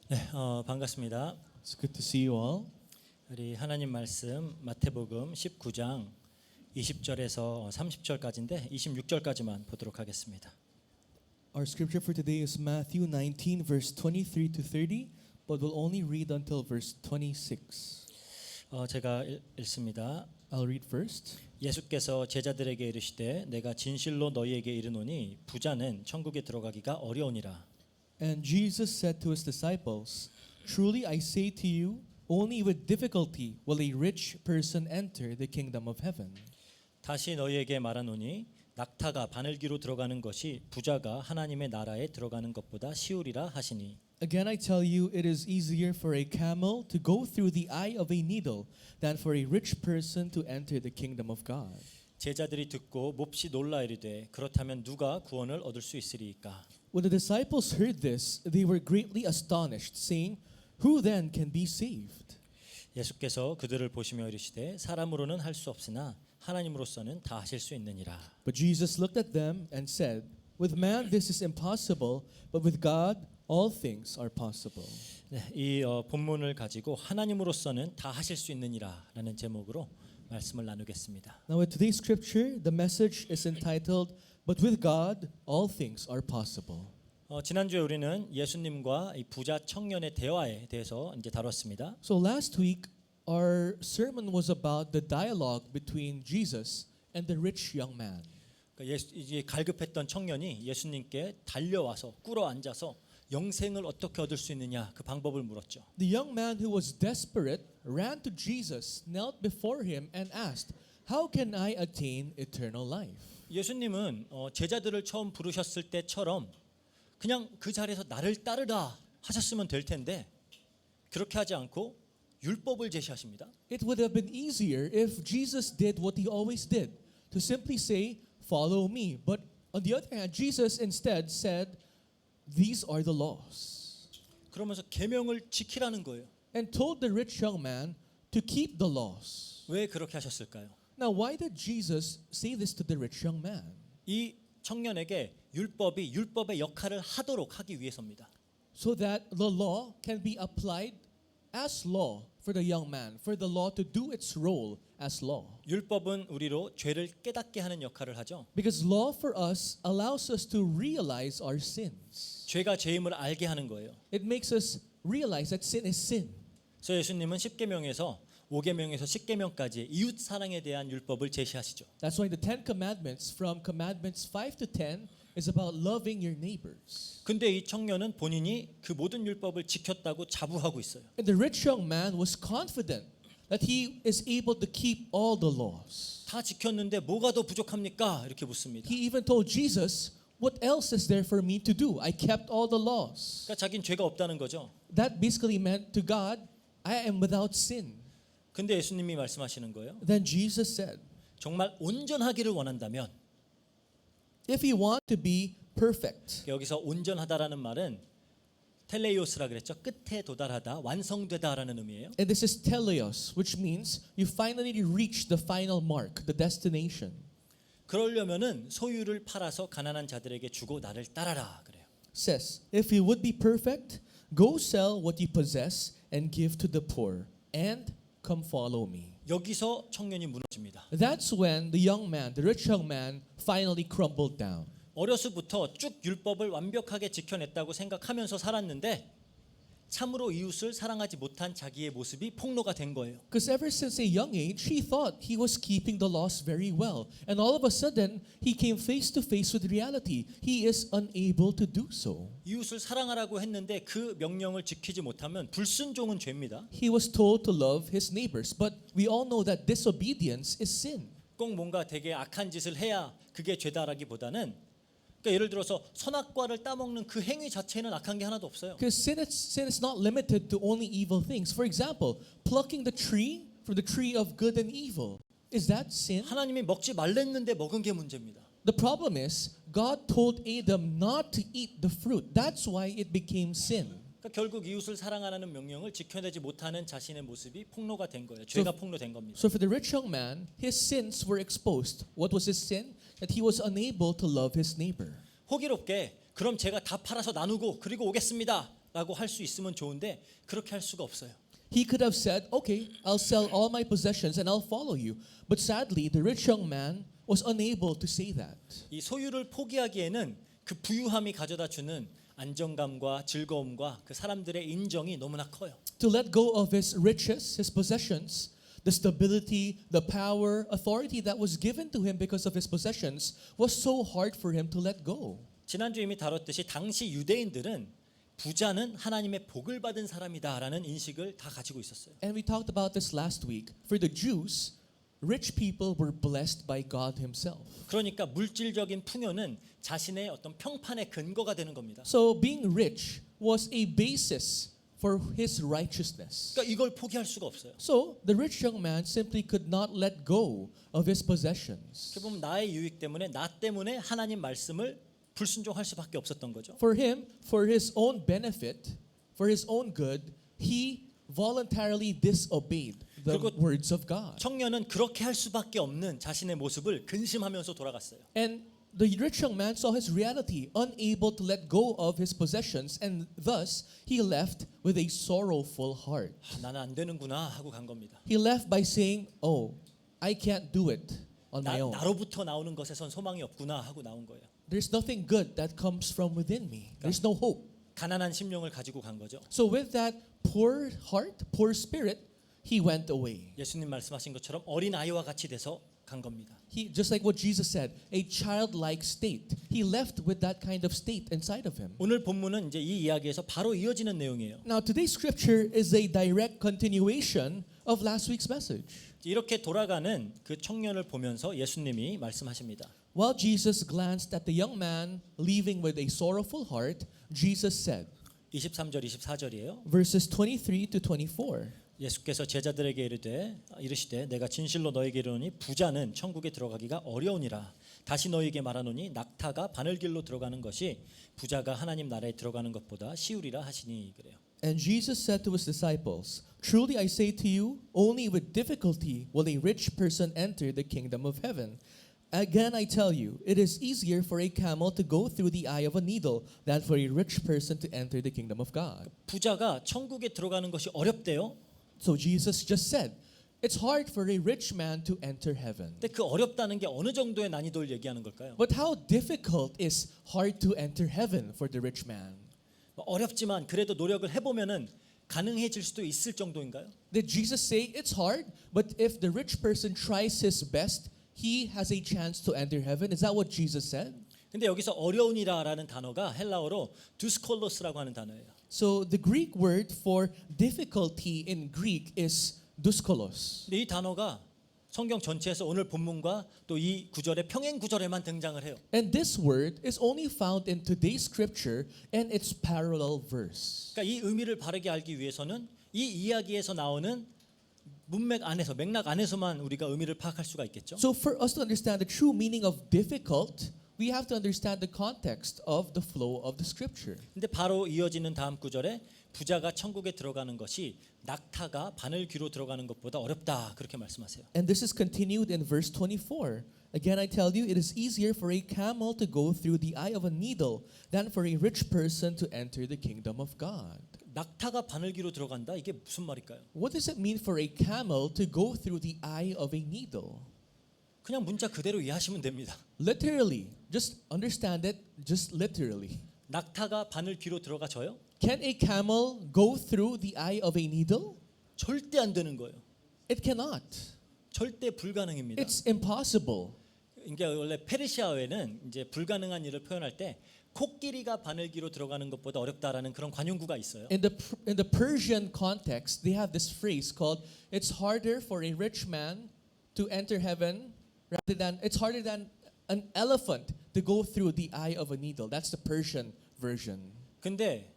네, 반갑습니다. It's good to see you all. 우리 하나님 말씀 마태복음 19장 20절에서 30절까지인데 26절까지만 보도록 하겠습니다. Our scripture for today is Matthew 19 verse 23 to 30, but we'll only read until verse 26. 제가 읽습니다. I'll read first. 예수께서 제자들에게 이르시되 내가 진실로 너희에게 이르노니 부자는 천국에 들어가기가 어려우니라. And Jesus said to his disciples, Truly I say to you, only with difficulty will a rich person enter the kingdom of heaven. 다시 너희에게 말하노니 낙타가 바늘기로 들어가는 것이 부자가 하나님의 나라에 들어가는 것보다 쉬우리라 하시니. Again I tell you, it is easier for a camel to go through the eye of a needle than for a rich person to enter the kingdom of God. 제자들이 듣고 몹시 놀라 이르되 그렇다면 누가 구원을 얻을 수 있으리이까. When the disciples heard this, they were greatly astonished, saying, Who then can be saved? 예수께서 그들을 보시며 이르시되 사람으로는 할 수 없으나 하나님으로서는 다 하실 수 있느니라. But Jesus looked at them and said, With man this is impossible, but with God all things are possible. 네, 이 본문을 가지고 하나님으로서는 다 하실 수 있느니라라는 제목으로 말씀을 나누겠습니다. Now with today's scripture, the message is entitled, But with God all things are possible. 지난주에 우리는 예수님과 이 부자 청년의 대화에 대해서 이제 다뤘습니다. So last week, our sermon was about the dialogue between Jesus and the rich young man. 그러니까 이제 갈급했던 청년이 예수님께 달려와서 꿇어 앉아서 영생을 어떻게 얻을 수 있느냐 그 방법을 물었죠. The young man who was desperate ran to Jesus, knelt before him and asked, How can I attain eternal life? 예수님은 제자들을 처음 부르셨을 때처럼 그냥 그 자리에서 나를 따르라 하셨으면 될 텐데 그렇게 하지 않고 율법을 제시하십니다. It would have been easier if Jesus did what he always did, to simply say, Follow me. But on the other hand, Jesus instead said, These are the laws. 그러면서 계명을 지키라는 거예요. And told the rich young man to keep the laws. 왜 그렇게 하셨을까요? Now, why did Jesus say this to the rich young man? 이 청년에게 율법이 율법의 역할을 하도록 하기 위해서입니다. So that the law can be applied as law for the young man, for the law to do its role as law. 율법은 우리로 죄를 깨닫게 하는 역할을 하죠. Because law for us allows us to realize our sins. 죄가 죄임을 알게 하는 거예요. It makes us realize that sin is sin. 그래서 예수님은 10계명에서 5계명에서 10계명까지 이웃 사랑에 대한 율법을 제시하시죠. That's why the 10 commandments from commandments 5 to 10 is about loving your neighbors. 근데 이 청년은 본인이 그 모든 율법을 지켰다고 자부하고 있어요. And the rich young man was confident that he is able to keep all the laws. 다 지켰는데 뭐가 더 부족합니까? 이렇게 묻습니다. He even told Jesus, What else is there for me to do? I kept all the laws. 그러니까 자기는 죄가 없다는 거죠. That basically meant to God, I am without sin. 근데 예수님이 말씀하시는 거예요. Then Jesus said, 정말 온전하기를 원한다면 If you want to be perfect, 여기서 온전하다라는 말은 텔레이오스라 그랬죠. 끝에 도달하다, 완성되다라는 의미예요. and this is teleos, which means you finally reach the final mark, the destination. 그러려면은 소유를 팔아서 가난한 자들에게 주고 나를 따라라 그래요. Says, if you would be perfect, go sell what you possess and give to the poor, and come follow me. 여기서 청년이 무너집니다. That's when the young man, the rich young man, finally crumbled down. 어려서부터 쭉 율법을 완벽하게 지켜냈다고 생각하면서 살았는데 참으로 이웃을 사랑하지 못한 자기의 모습이 폭로가 된 거예요. Because ever since a young age, he thought he was keeping the laws very well. And all of a sudden, he came face to face with reality. He is unable to do so. 이웃을 사랑하라고 했는데 그 명령을 지키지 못하면 불순종은 죄입니다. He was told to love his neighbors. But we all know that disobedience is sin. 꼭 뭔가 되게 악한 짓을 해야 그게 죄다라기보다는 그러니까 예를 들어서 선악과를 따먹는 그 행위 자체는 악한 게 하나도 없어요. Because sin is not limited to only evil things. For example, plucking the tree from the tree of good and evil. Is that sin? 하나님이 먹지 말랬는데 먹은 게 문제입니다. The problem is, God told Adam not to eat the fruit. That's why it became sin. 그러니까 결국 이웃을 사랑하라는 명령을 지켜내지 못하는 자신의 모습이 폭로가 된 거예요. 죄가 폭로된 겁니다. So for the rich young man, his sins were exposed. What was his sin? That he was unable to love his neighbor. 호기롭게 그럼 제가 다 팔아서 나누고 그리고 오겠습니다. 라고 할 수 있으면 좋은데 그렇게 할 수가 없어요. He could have said, okay, I'll sell all my possessions and I'll follow you. But sadly, the rich young man was unable to say that. 이 소유를 포기하기에는 그 부유함이 가져다 주는 안정감과 즐거움과 그 사람들의 인정이 너무나 커요. To let go of his riches, his possessions, the stability, the power, authority that was given to him because of his possessions was so hard for him to let go. 지난주 이미 다뤘듯이 당시 유대인들은 부자는 하나님의 복을 받은 사람이다라는 인식을 다 가지고 있었어요. And we talked about this last week. For the Jews, rich people were blessed by God himself. 그러니까 물질적인 풍요는 자신의 어떤 평판의 근거가 되는 겁니다. So being rich was a basis for his righteousness. 그러니까 이걸 포기할 수가 없어요. So the rich young man simply could not let go of his possessions. 그 보면 나의 유익 때문에 나 때문에 하나님 말씀을 불순종할 수밖에 없었던 거죠. For him, for his own benefit, for his own good, he voluntarily disobeyed the 그리고 words of God. 청년은 그렇게 할 수밖에 없는 자신의 모습을 근심하면서 돌아갔어요. And the rich young man saw his reality, unable to let go of his possessions, and thus he left with a sorrowful heart. 나는 안 되는구나 하고 간 겁니다. He left by saying, "Oh, I can't do it on my own. 나로부터 나오는 것에선 소망이 없구나 하고 나온 거예요. There's nothing good that comes from within me. There's no hope." 가난한 심령을 가지고 간 거죠. So with that poor heart, poor spirit, he went away. 예수님 말씀하신 것처럼 어린 아이와 같이 돼서 간 겁니다. He, just like what Jesus said, a childlike state. He left with that kind of state inside of him. 오늘 본문은 이제 이 이야기에서 바로 이어지는 내용이에요. Now today's scripture is a direct continuation of last week's message. 이렇게 돌아가는 그 청년을 보면서 예수님이 말씀하십니다. While Jesus glanced at the young man leaving with a sorrowful heart, Jesus said, 23절 24절이에요. verses 23 to 24. 예수께서 제자들에게 이르시되 내가 진실로 너에게 이르노니 부자는 천국에 들어가기가 어려우니라. 다시 너에게 말하노니 낙타가 바늘길로 들어가는 것이 부자가 하나님 나라에 들어가는 것보다 쉬우리라 하시니 그래요. And Jesus said to his disciples, "Truly I say to you, only with difficulty will a rich person enter the kingdom of heaven. Again I tell you, it is easier for a camel to go through the eye of a needle than for a rich person to enter the kingdom of God." 부자가 천국에 들어가는 것이 어렵대요. So Jesus just said, it's hard for a rich man to enter heaven. 근데 그 어렵다는 게 어느 정도의 난이도를 얘기하는 걸까요? But how difficult is hard to enter heaven for the rich man? 어렵지만 그래도 노력을 해보면은 가능해질 수도 있을 정도인가요? Did Jesus say it's hard, but if the rich person tries his best, he has a chance to enter heaven? Is that what Jesus said? 근데 여기서 어려운이라라는 단어가 헬라어로 두스콜로스라고 하는 단어예요. So the Greek word for difficulty in Greek is dyskolos. 근데 이 단어가 성경 전체에서 오늘 본문과 또 이 구절의 평행 구절에만 등장을 해요. And this word is only found in today's scripture and its parallel verse. 그러니까 이 의미를 바르게 알기 위해서는 이 이야기에서 나오는 맥락 안에서만 우리가 의미를 파악할 수가 있겠죠. So for us to understand the true meaning of difficult, we have to understand the context of the flow of the scripture. 근데 바로 이어지는 다음 구절에 부자가 천국에 들어가는 것이 낙타가 바늘 귀로 들어가는 것보다 어렵다 그렇게 말씀하세요. And this is continued in verse 24. Again, I tell you, it is easier for a camel to go through the eye of a needle than for a rich person to enter the kingdom of God. 낙타가 바늘 귀로 들어간다 이게 무슨 말일까요? What does it mean for a camel to go through the eye of a needle? 그냥 문자 그대로 이해하시면 됩니다. Literally, just understand it, just literally. 낙타가 바늘 귀로 들어가져요? Can a camel go through the eye of a needle? 절대 안 되는 거예요. It cannot. 절대 불가능입니다. It's impossible. 그러니까 원래 페르시아어에는 이제 불가능한 일을 표현할 때 코끼리가 바늘귀로 들어가는 것보다 어렵다라는 그런 관용구가 있어요. In the Persian context, they have this phrase called "It's harder for a rich man to enter heaven rather than it's harder than an elephant to go through the eye of a needle." That's the Persian version. 근데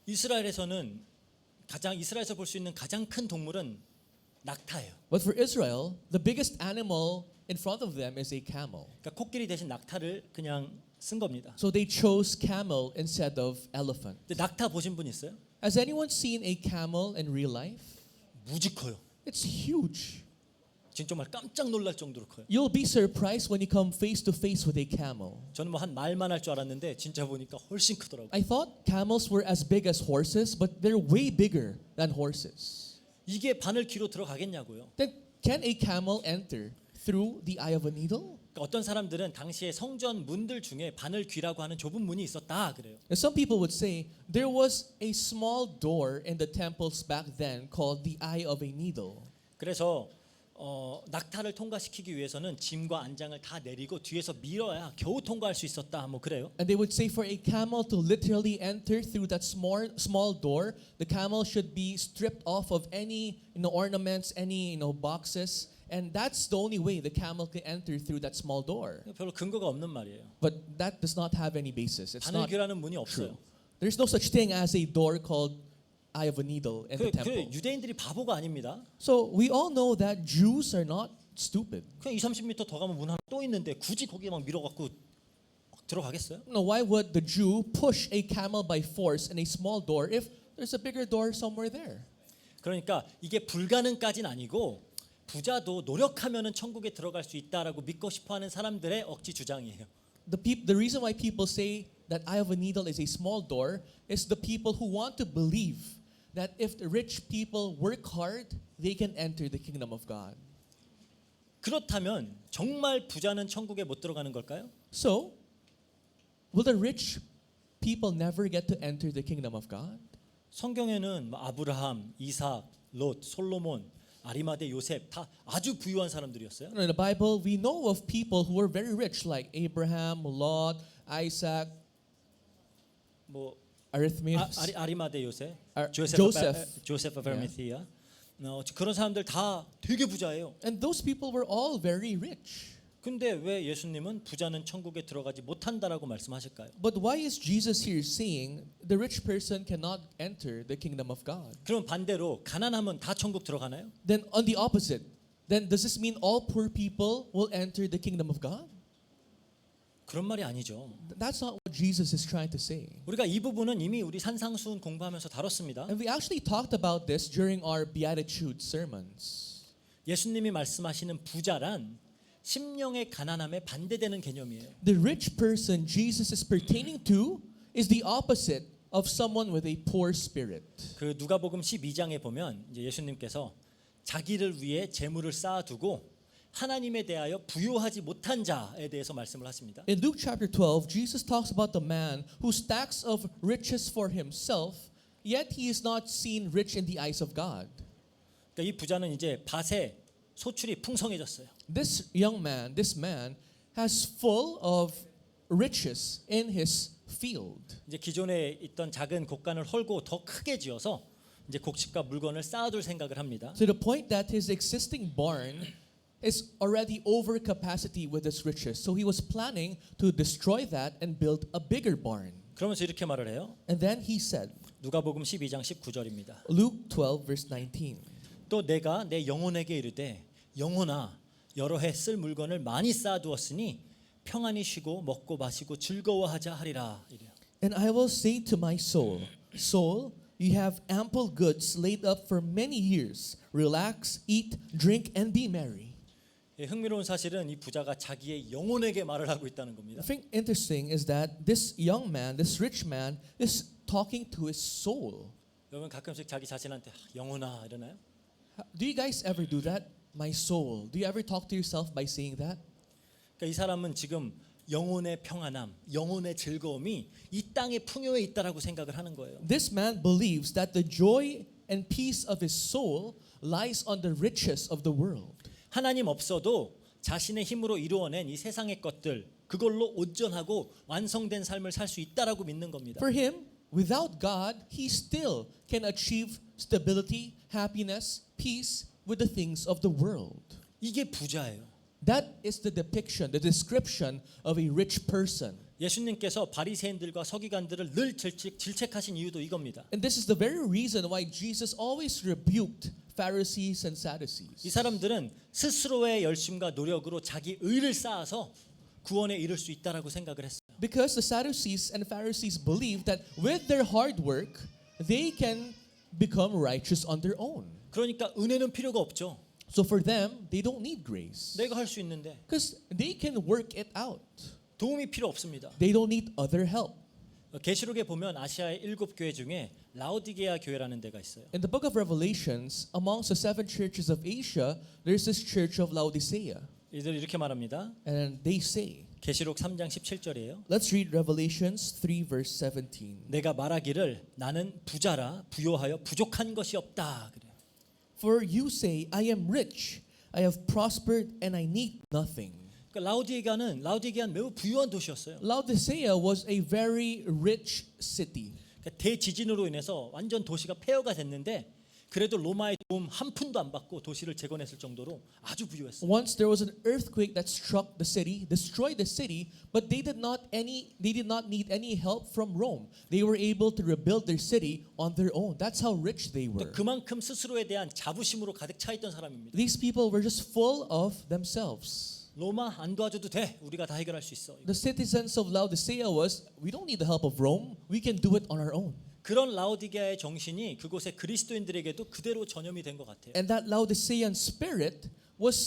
이스라엘에서는 이스라엘에서 볼 수 있는 가장 큰 동물은 낙타예요. But for Israel, the biggest animal in front of them is a camel. 그러니까 코끼리 대신 낙타를 그냥 쓴 겁니다. So they chose camel instead of elephant. 근데 낙타 보신 분 있어요? Has anyone seen a camel in real life? 무지 커요. It's huge. 지금 정말 깜짝 놀랄 정도로 커요. You'll be surprised when you come face to face with a camel. 저는 뭐 한 말만 할 줄 알았는데 진짜 보니까 훨씬 크더라고요. I thought camels were as big as horses, but they're way bigger than horses. 이게 바늘 귀로 들어가겠냐고요. Then can a camel enter through the eye of a needle? 그러니까 어떤 사람들은 당시에 성전 문들 중에 바늘 귀라고 하는 좁은 문이 있었다 그래요. And some people would say there was a small door in the temples back then called the eye of a needle. 그래서 낙타를 통과시키기 위해서는 짐과 안장을 다 내리고 뒤에서 밀어야 겨우 통과할 수 있었다. 뭐 그래요. And they would say for a camel to literally enter through that small door, the camel should be stripped off of any ornaments, any boxes, and that's the only way the camel can enter through that small door. 별로 근거가 없는 말이에요. But that does not have any basis. It's 바늘 not 귀라는 문이 true. 없어요. There's no such thing as a door called eye of a needle in the 그 temple. 유대인들이 바보가 아닙니다. So we all know that Jews are not stupid. 그냥 2-30m 더 가면 문 하나 또 있는데 굳이 거기에 막 밀어갖고 막 들어가겠어요? No, why would the Jew push a camel by force in a small door if there's a bigger door somewhere there? 그러니까 이게 불가능까지는 아니고 부자도 노력하면은 천국에 들어갈 수 있다라고 믿고 싶어하는 사람들의 억지 주장이에요. The reason why people say that eye of a needle is a small door is the people who want to believe that if the rich people work hard, they can enter the kingdom of God. 그렇다면 정말 부자는 천국에 못 들어가는 걸까요? So, will the rich people never get to enter the kingdom of God? 성경에는 아브라함, 이삭, 롯, 솔로몬, 아리마대, 요셉 다 아주 부유한 사람들이었어요. In the Bible, we know of people who were very rich, like Abraham, Lot, Isaac, 뭐 Arithmius. 아리마대 요셉, Joseph. 조셉 오브 아리마티아. 그런 사람들 다 되게 부자예요. And those people were all very rich. 근데 왜 예수님은 부자는 천국에 들어가지 못한다라고 말씀하실까요? But why is Jesus here saying the rich person cannot enter the kingdom of God? 그럼 반대로 가난하면 다 천국 들어가나요? Then on the opposite, then does this mean all poor people will enter the kingdom of God? 그런 말이 아니죠. That's not what Jesus is trying to say. 우리가 이 부분은 이미 우리 산상수훈 공부하면서 다뤘습니다. And we actually talked about this during our Beatitude sermons. 예수님이 말씀하시는 부자란 심령의 가난함에 반대되는 개념이에요. The rich person Jesus is pertaining to is the opposite of someone with a poor spirit. 그 누가복음 12장에 보면 이제 예수님께서 자기를 위해 재물을 쌓아두고 하나님에 대하여 부요하지 못한 자에 대해서 말씀을 하십니다. In Luke chapter 12, Jesus talks about the man who stacks of riches for himself, yet he is not seen rich in the eyes of God. 그러니까 이 부자는 이제 밭에 소출이 풍성해졌어요. This man has full of riches in his field. 이제 기존에 있던 작은 곡간을 헐고 더 크게 지어서 이제 곡식과 물건을 쌓아둘 생각을 합니다. To the point that his existing barn is already over capacity with its riches. So he was planning to destroy that and build a bigger barn. 그러면서 이렇게 말을 해요. And then he said, 누가복음 12장 19절입니다. Luke 12 verse 19. 또 내가 내 영혼에게 이르되 영혼아 여러 해 쓸 물건을 많이 쌓아두었으니 평안히 쉬고 먹고 마시고 즐거워하자 하리라. 이래요. And I will say to my soul, soul, you have ample goods laid up for many years. Relax, eat, drink, and be merry. 예, 흥미로운 사실은 이 부자가 자기의 영혼에게 말을 하고 있다는 겁니다. I think interesting is that this young man, this rich man, is talking to his soul. 여러분 가끔씩 자기 자신한테 영혼아 이러나요? Do you guys ever do that? My soul. Do you ever talk to yourself by saying that? 그러니까 이 사람은 지금 영혼의 평안함, 영혼의 즐거움이 이 땅의 풍요에 있다라고 생각을 하는 거예요. This man believes that the joy and peace of his soul lies on the riches of the world. 하나님 없어도 자신의 힘으로 이루어낸 이 세상의 것들 그걸로 온전하고 완성된 삶을 살 수 있다라고 믿는 겁니다. For him, without God, he still can achieve stability, happiness, peace with the things of the world. 이게 부자예요. That is the depiction, the description of a rich person. 예수님께서 바리새인들과 서기관들을 늘 질책하신 이유도 이겁니다. And this is the very reason why Jesus always rebuked Pharisees and 이 Sadducees. 사람들은 스스로의 열심과 노력으로 자기 의를 쌓아서 구원에 이를 수 있다라고 생각을 했어요. Because the Sadducees and Pharisees believed that with their hard work, they can become righteous on their own. 그러니까 은혜는 필요가 없죠. So for them, they don't need grace. 내가 할 수 있는데 Because they can work it out. 도움이 필요 없습니다. They don't need other help. 계시록에 보면 아시아의 7교회 중에 라오디게아 교회라는 데가 있어요. In the book of Revelations, amongst the 7 churches of Asia, there's this church of Laodicea. 이들 이렇게 말합니다. And they say, 계시록 3장 17절이에요. let's read Revelations 3 verse 17. 내가 말하기를 나는 부자라 부요하여 부족한 것이 없다. 그래요. For you say, I am rich, I have prospered, and I need nothing. 그러니까 라오디게아는 매우 부유한 도시였어요. Laodicea was a very rich city. 그러니까 대지진으로 인해서 완전 도시가 폐허가 됐는데 그래도 로마의 도움 한 푼도 안 받고 도시를 재건했을 정도로 아주 부유했어요. Once there was an earthquake that struck the city, destroyed the city, but they did not need any help from Rome. They were able to rebuild their city on their own. That's how rich they were. 그만큼 스스로에 대한 자부심으로 가득 차 있던 사람입니다. These people were just full of themselves. 로마 안 도와줘도 돼. 우리가 다 해결할 수 있어. The citizens of Laodicea was, we don't need the help of Rome. We can do it on our own. 그런 라오디게아의 정신이 그곳의 그리스도인들에게도 그대로 전염이 된 것 같아요. And that Laodicean spirit was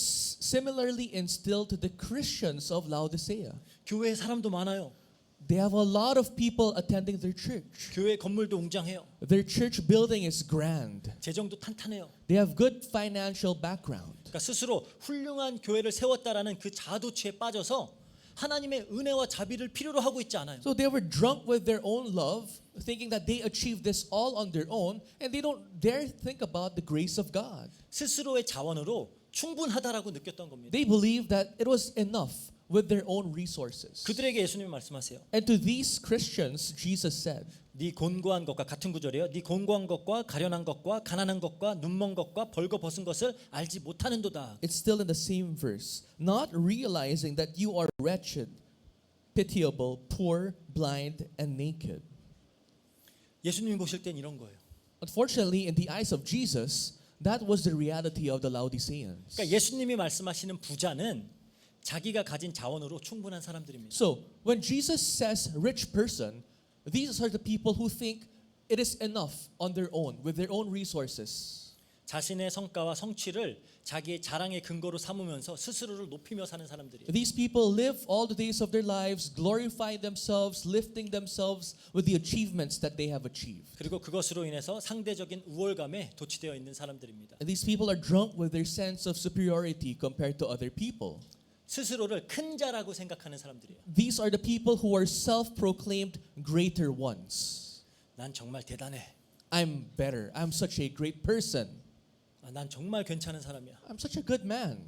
similarly instilled to the Christians of Laodicea. 교회에 사람도 많아요. They have a lot of people attending their church. 교회 건물도 웅장해요. Their church building is grand. 재정도 탄탄해요. They have good financial background. 그러니까 스스로 훌륭한 교회를 세웠다라는 그 자도취에 빠져서 하나님의 은혜와 자비를 필요로 하고 있지 않아요. So they were drunk with their own love, thinking that they achieved this all on their own, and they don't dare think about the grace of God. 스스로의 자원으로 충분하다라고 느꼈던 겁니다. They believed that it was enough with their own resources. 그들에게 예수님이 말씀하세요. And to these Christians, Jesus said, 네 곤고한 것과 같은 구절이에요. 네 곤고한 것과 가련한 것과 가난한 것과 눈먼 것과 벌거벗은 것을 알지 못하는도다. it's still in the same verse, not realizing that you are wretched, pitiable, poor, blind, and naked. 예수님이 보실 땐 이런 거예요. Unfortunately, in the eyes of Jesus, that was the reality of the Laodiceans. 그러니까 예수님이 말씀하시는 부자는 자기가 가진 자원으로 충분한 사람들입니다. So, when Jesus says rich person, these are the people who think it is enough on their own, with their own resources. 자신의 성과와 성취를 자기의 자랑의 근거로 삼으면서 스스로를 높이며 사는 사람들이에요. These people live all the days of their lives, glorifying themselves, lifting themselves with the achievements that they have achieved. 그리고 그것으로 인해서 상대적인 우월감에 도취되어 있는 사람들입니다. And these people are drunk with their sense of superiority compared to other people. 스스로를 큰 자라고 생각하는 사람들이에요. These are the people who are self-proclaimed greater ones. 난 정말 대단해. I'm better. I'm such a great person. 난 정말 괜찮은 사람이야. I'm such a good man.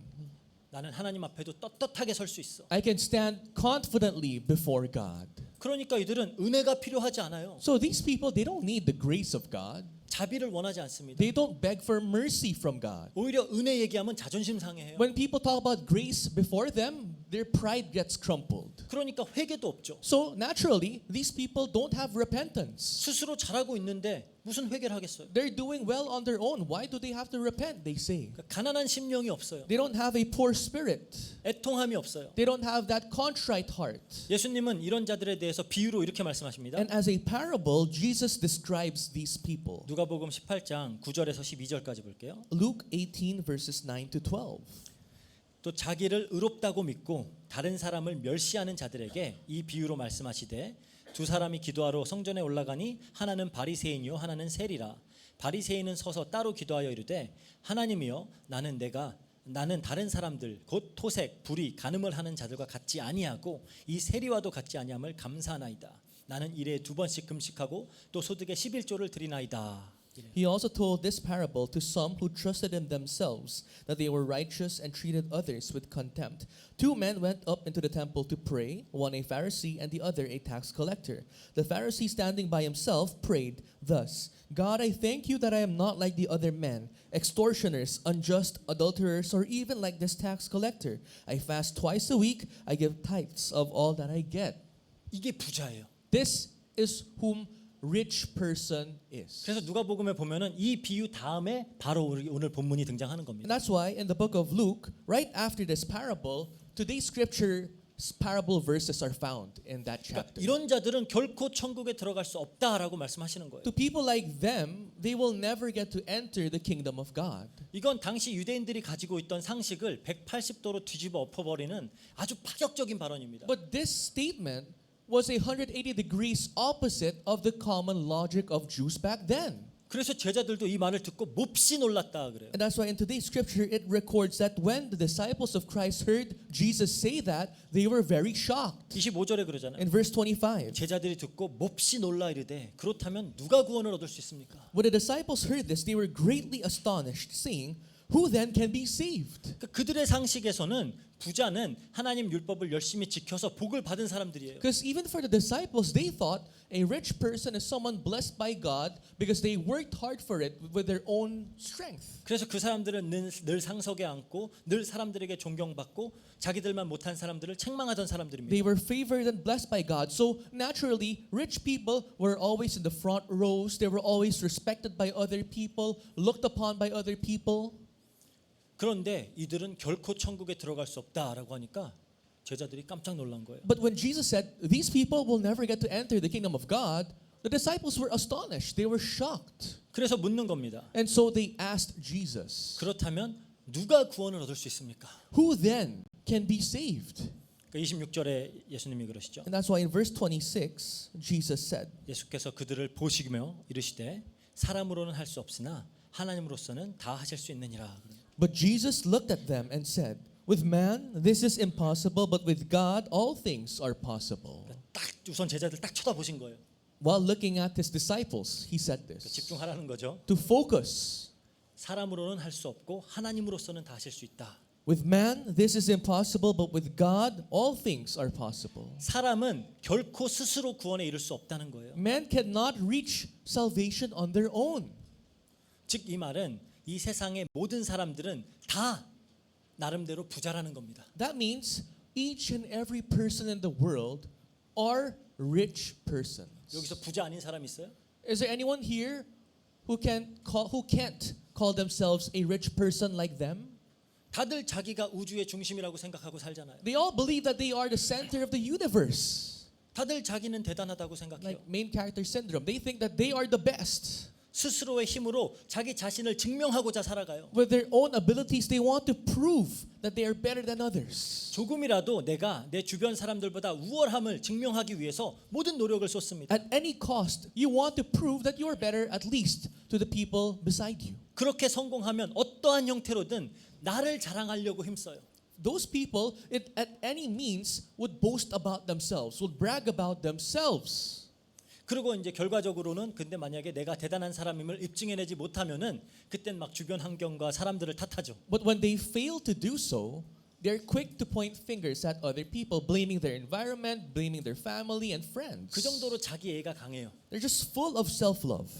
나는 하나님 앞에도 떳떳하게 설 수 있어. I can stand confidently before God. 그러니까 이들은 은혜가 필요하지 않아요. So these people, they don't need the grace of God. 자비를 원하지 않습니다. They don't beg for mercy from God. 오히려 은혜 얘기하면 자존심 상해해요. When people talk about grace before them, their pride gets crumpled. 그러니까 회개도 없죠. So naturally, these people don't have repentance. 스스로 잘하고 있는데 무슨 회개를 하겠어요? They're doing well on their own. Why do they have to repent? They say. 그러니까 가난한 심령이 없어요. They don't have a poor spirit. 애통함이 없어요. They don't have that contrite heart. 예수님은 이런 자들에 대해서 비유로 이렇게 말씀하십니다. And as a parable, Jesus describes these people. 누가복음 18장 9절에서 12절까지 볼게요. Luke 18 verses 9 to 12. 또 자기를 의롭다고 믿고 다른 사람을 멸시하는 자들에게 이 비유로 말씀하시되 두 사람이 기도하러 성전에 올라가니 하나는 바리새인이요 하나는 세리라. 바리새인은 서서 따로 기도하여 이르되 하나님이여 나는 다른 사람들 곧 토색, 불의, 간음을 하는 자들과 같지 아니하고 이 세리와도 같지 아니함을 감사하나이다. 나는 일에 2번씩 금식하고 또 소득의 11조를 드리나이다. He also told this parable to some who trusted in themselves that they were righteous and treated others with contempt. 2 men went up into the temple to pray, one a Pharisee and the other a tax collector. The Pharisee, standing by himself, prayed thus, God, I thank you that I am not like the other men, extortioners, unjust, adulterers, or even like this tax collector. I fast twice a week, I give tithes of all that I get. 이게 부자예요. This is whom rich person is. 그래서 누가복음에 보면은 이 비유 다음에 바로 오늘 본문이 등장하는 And 겁니다. that's why in the book of Luke, right after this parable, today's scripture parable verses are found in that 그러니까 chapter. 이런 자들은 결코 천국에 들어갈 수 없다라고 말씀하시는 거예요. To people like them, they will never get to enter the kingdom of God. 이건 당시 유대인들이 가지고 있던 상식을 180도로 뒤집어 엎어버리는 아주 파격적인 발언입니다. But this statement was 180 degrees opposite of the common logic of Jews back then. 그래서 제자들도 이 말을 듣고 몹시 놀랐다 그래요. And that's why in today's scripture it records that when the disciples of Christ heard Jesus say that, they were very shocked. 25절에 그러잖아요. In verse 25, 제자들이 듣고 몹시 놀라 이르되 그렇다면 누가 구원을 얻을 수 있습니까? when the disciples heard this, they were greatly astonished, saying, "Who then can be saved?" 그러니까 그들의 상식에서는 부자는 하나님 율법을 열심히 지켜서 복을 받은 사람들이에요. Because even for the disciples, they thought a rich person is someone blessed by God because they worked hard for it with their own strength. 그래서 그 사람들은 늘 상석에 앉고 늘 사람들에게 존경받고 자기들만 못한 사람들을 책망하던 사람들입니다. They were favored and blessed by God. So naturally, rich people were always in the front rows. They were always respected by other people, looked upon by other people. 그런데 이들은 결코 천국에 들어갈 수 없다라고 하니까 제자들이 깜짝 놀란 거예요. But when Jesus said, "These people will never get to enter the kingdom of God," the disciples were astonished. They were shocked. 그래서 묻는 겁니다. And so they asked Jesus, 그렇다면 누가 구원을 얻을 수 있습니까? "Who then can be saved?" 26절에 예수님이 그러시죠. And that's why in verse 26, Jesus said, 예수께서 그들을 보시며 이르시되 사람으로는 할 수 없으나 하나님으로서는 다 하실 수 있느니라. But Jesus looked at them and said, "With man this is impossible, but with God all things are possible." 딱 우선 제자들 딱 쳐다보신 거예요. While looking at his disciples, he said this 집중하라는 거죠. to focus. 사람으로는 할 수 없고 하나님으로서는 다 하실 수 있다. With man this is impossible, but with God all things are possible. 사람은 결코 스스로 구원에 이를 수 없다는 거예요. Man cannot reach salvation on their own. 즉 이 말은 이 세상의 모든 사람들은 다 나름대로 부자라는 겁니다. That means each and every person in the world are rich persons. 여기서 부자 아닌 사람 있어요? Is there anyone here who can't call themselves a rich person like them? 다들 자기가 우주의 중심이라고 생각하고 살잖아요. They all believe that they are the center of the universe. 다들 자기는 대단하다고 생각해요. Like main character syndrome. They think that they are the best. 스스로의 힘으로 자기 자신을 증명하고자 살아가요. With their own abilities, they want to prove that they are better than others. 조금이라도 내가 내 주변 사람들보다 우월함을 증명하기 위해서 모든 노력을 쏟습니다. At any cost, you want to prove that you are better at least to the people beside you. 그렇게 성공하면 어떠한 형태로든 나를 자랑하려고 힘써요. Those people, at any means, would boast about themselves, would brag about themselves. 그리고 이제 결과적으로는 근데 만약에 내가 대단한 사람임을 입증해내지 못하면은 그땐 막 주변 환경과 사람들을 탓하죠. But when they fail to do so, they're quick to point fingers at other people, blaming their environment, blaming their family and friends. 그 정도로 자기애가 강해요. They're just full of self-love.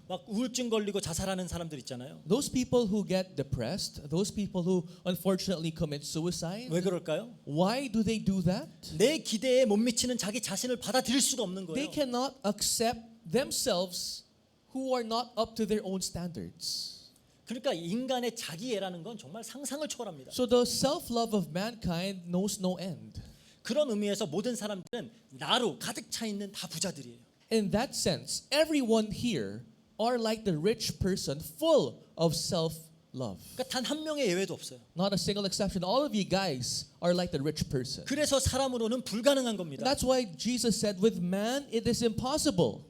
막 우울증 걸리고 자살하는 사람들 있잖아요. Those people who get depressed, those people who unfortunately commit suicide, 왜 그럴까요? why do they do that? 내 기대에 못 미치는 자기 자신을 받아들일 수가 없는 They 거예요. cannot accept themselves who are not up to their own standards. 그러니까 인간의 자기애라는 건 정말 상상을 초월합니다. So the self-love of mankind knows no end. 그런 의미에서 모든 사람들은 나로 가득 차 있는 다 부자들이에요. In that sense, everyone here are like the rich person full of self-love. 그러니까 단 한 명의 예외도 없어요. Not a single exception. All of you guys are like the rich person. 그래서 사람으로는 불가능한 겁니다. That's why Jesus said, with man it is impossible.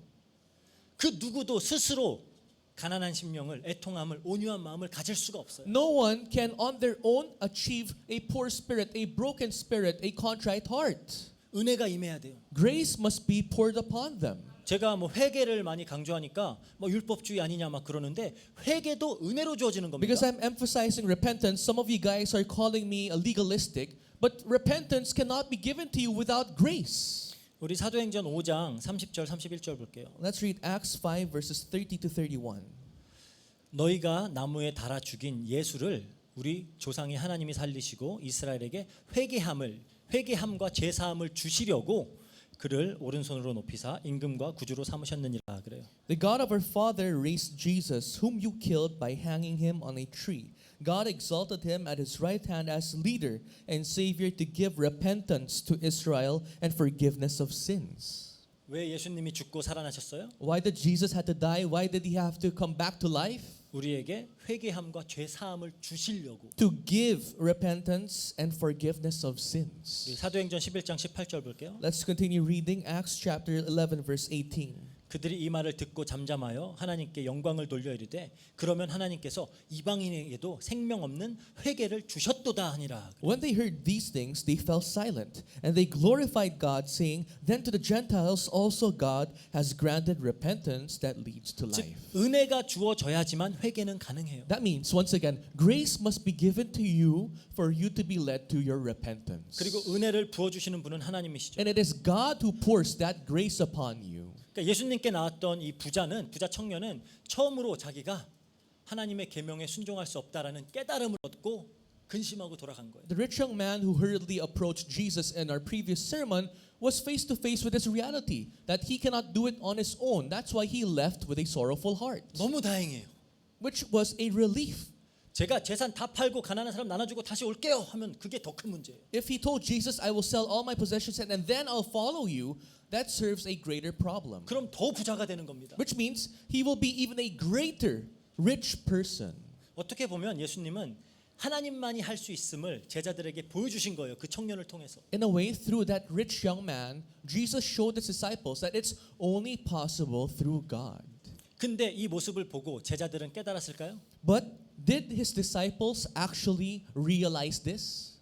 그 누구도 스스로 가난한 심령을, 애통함을, 온유한 마음을 가질 수가 없어요. No one can on their own achieve a poor spirit, a broken spirit, a contrite heart. 은혜가 임해야 돼요. Grace must be poured upon them. 제가 뭐 회개를 많이 강조하니까 뭐 율법주의 아니냐 막 그러는데 회개도 은혜로 주어지는 겁니다. Because I'm emphasizing repentance, some of you guys are calling me a legalistic, but repentance cannot be given to you without grace. 우리 사도행전 5장 30절 31절 볼게요. Let's read Acts 5 verses 30 to 31. 너희가 나무에 달아 죽인 예수를 우리 조상이 하나님이 살리시고 이스라엘에게 회개함과 제사함을 주시려고 그를 오른손으로 높이사 임금과 구주로 삼으셨느니라 그래요. The God of our father raised Jesus, whom you killed by hanging him on a tree. God exalted him at his right hand as leader and savior to give repentance to Israel and forgiveness of sins. 왜 예수님이 죽고 살아나셨어요? Why did Jesus have to die? Why did he have to come back to life? 우리에게 회개함과 죄 사함을 주시려고. To give repentance and forgiveness of sins. 사도행전 11장 18절 볼게요. Let's continue reading Acts chapter 11 verse 18. 그들이 이 말을 듣고 잠잠하여 하나님께 영광을 돌려 이르되 그러면 하나님께서 이방인에게도 생명 없는 회개를 주셨도다 하니라. When they heard these things, they fell silent, and they glorified God, saying, Then to the Gentiles also God has granted repentance that leads to 즉 life. 은혜가 주어져야지만 회개는 가능해요. That means, once again, grace must be given to you for you to be led to your repentance. 그리고 은혜를 부어 주시는 분은 하나님이시죠. And it is God who pours that grace upon you. 그러니까 예수님께 나왔던 이 부자 청년은 처음으로 자기가 하나님의 계명에 순종할 수 없다라는 깨달음을 얻고 근심하고 돌아간 거예요. The rich young man who hurriedly approached Jesus in our previous sermon was face to face with his reality that he cannot do it on his own. That's why he left with a sorrowful heart, 너무 다행이에요. which was a relief. 제가 재산 다 팔고 가난한 사람 나눠주고 다시 올게요 하면 그게 더 큰 문제예요. If he told Jesus, I will sell all my possessions and then I'll follow you, that serves a greater problem. 그럼 더 부자가 되는 겁니다. Which means he will be even a greater rich person. 어떻게 보면 예수님은 하나님만이 할 수 있음을 제자들에게 보여주신 거예요. 그 청년을 통해서. In a way, through that rich young man, Jesus showed his disciples that it's only possible through God. 근데 이 모습을 보고 제자들은 깨달았을까요? But did his disciples actually realize this?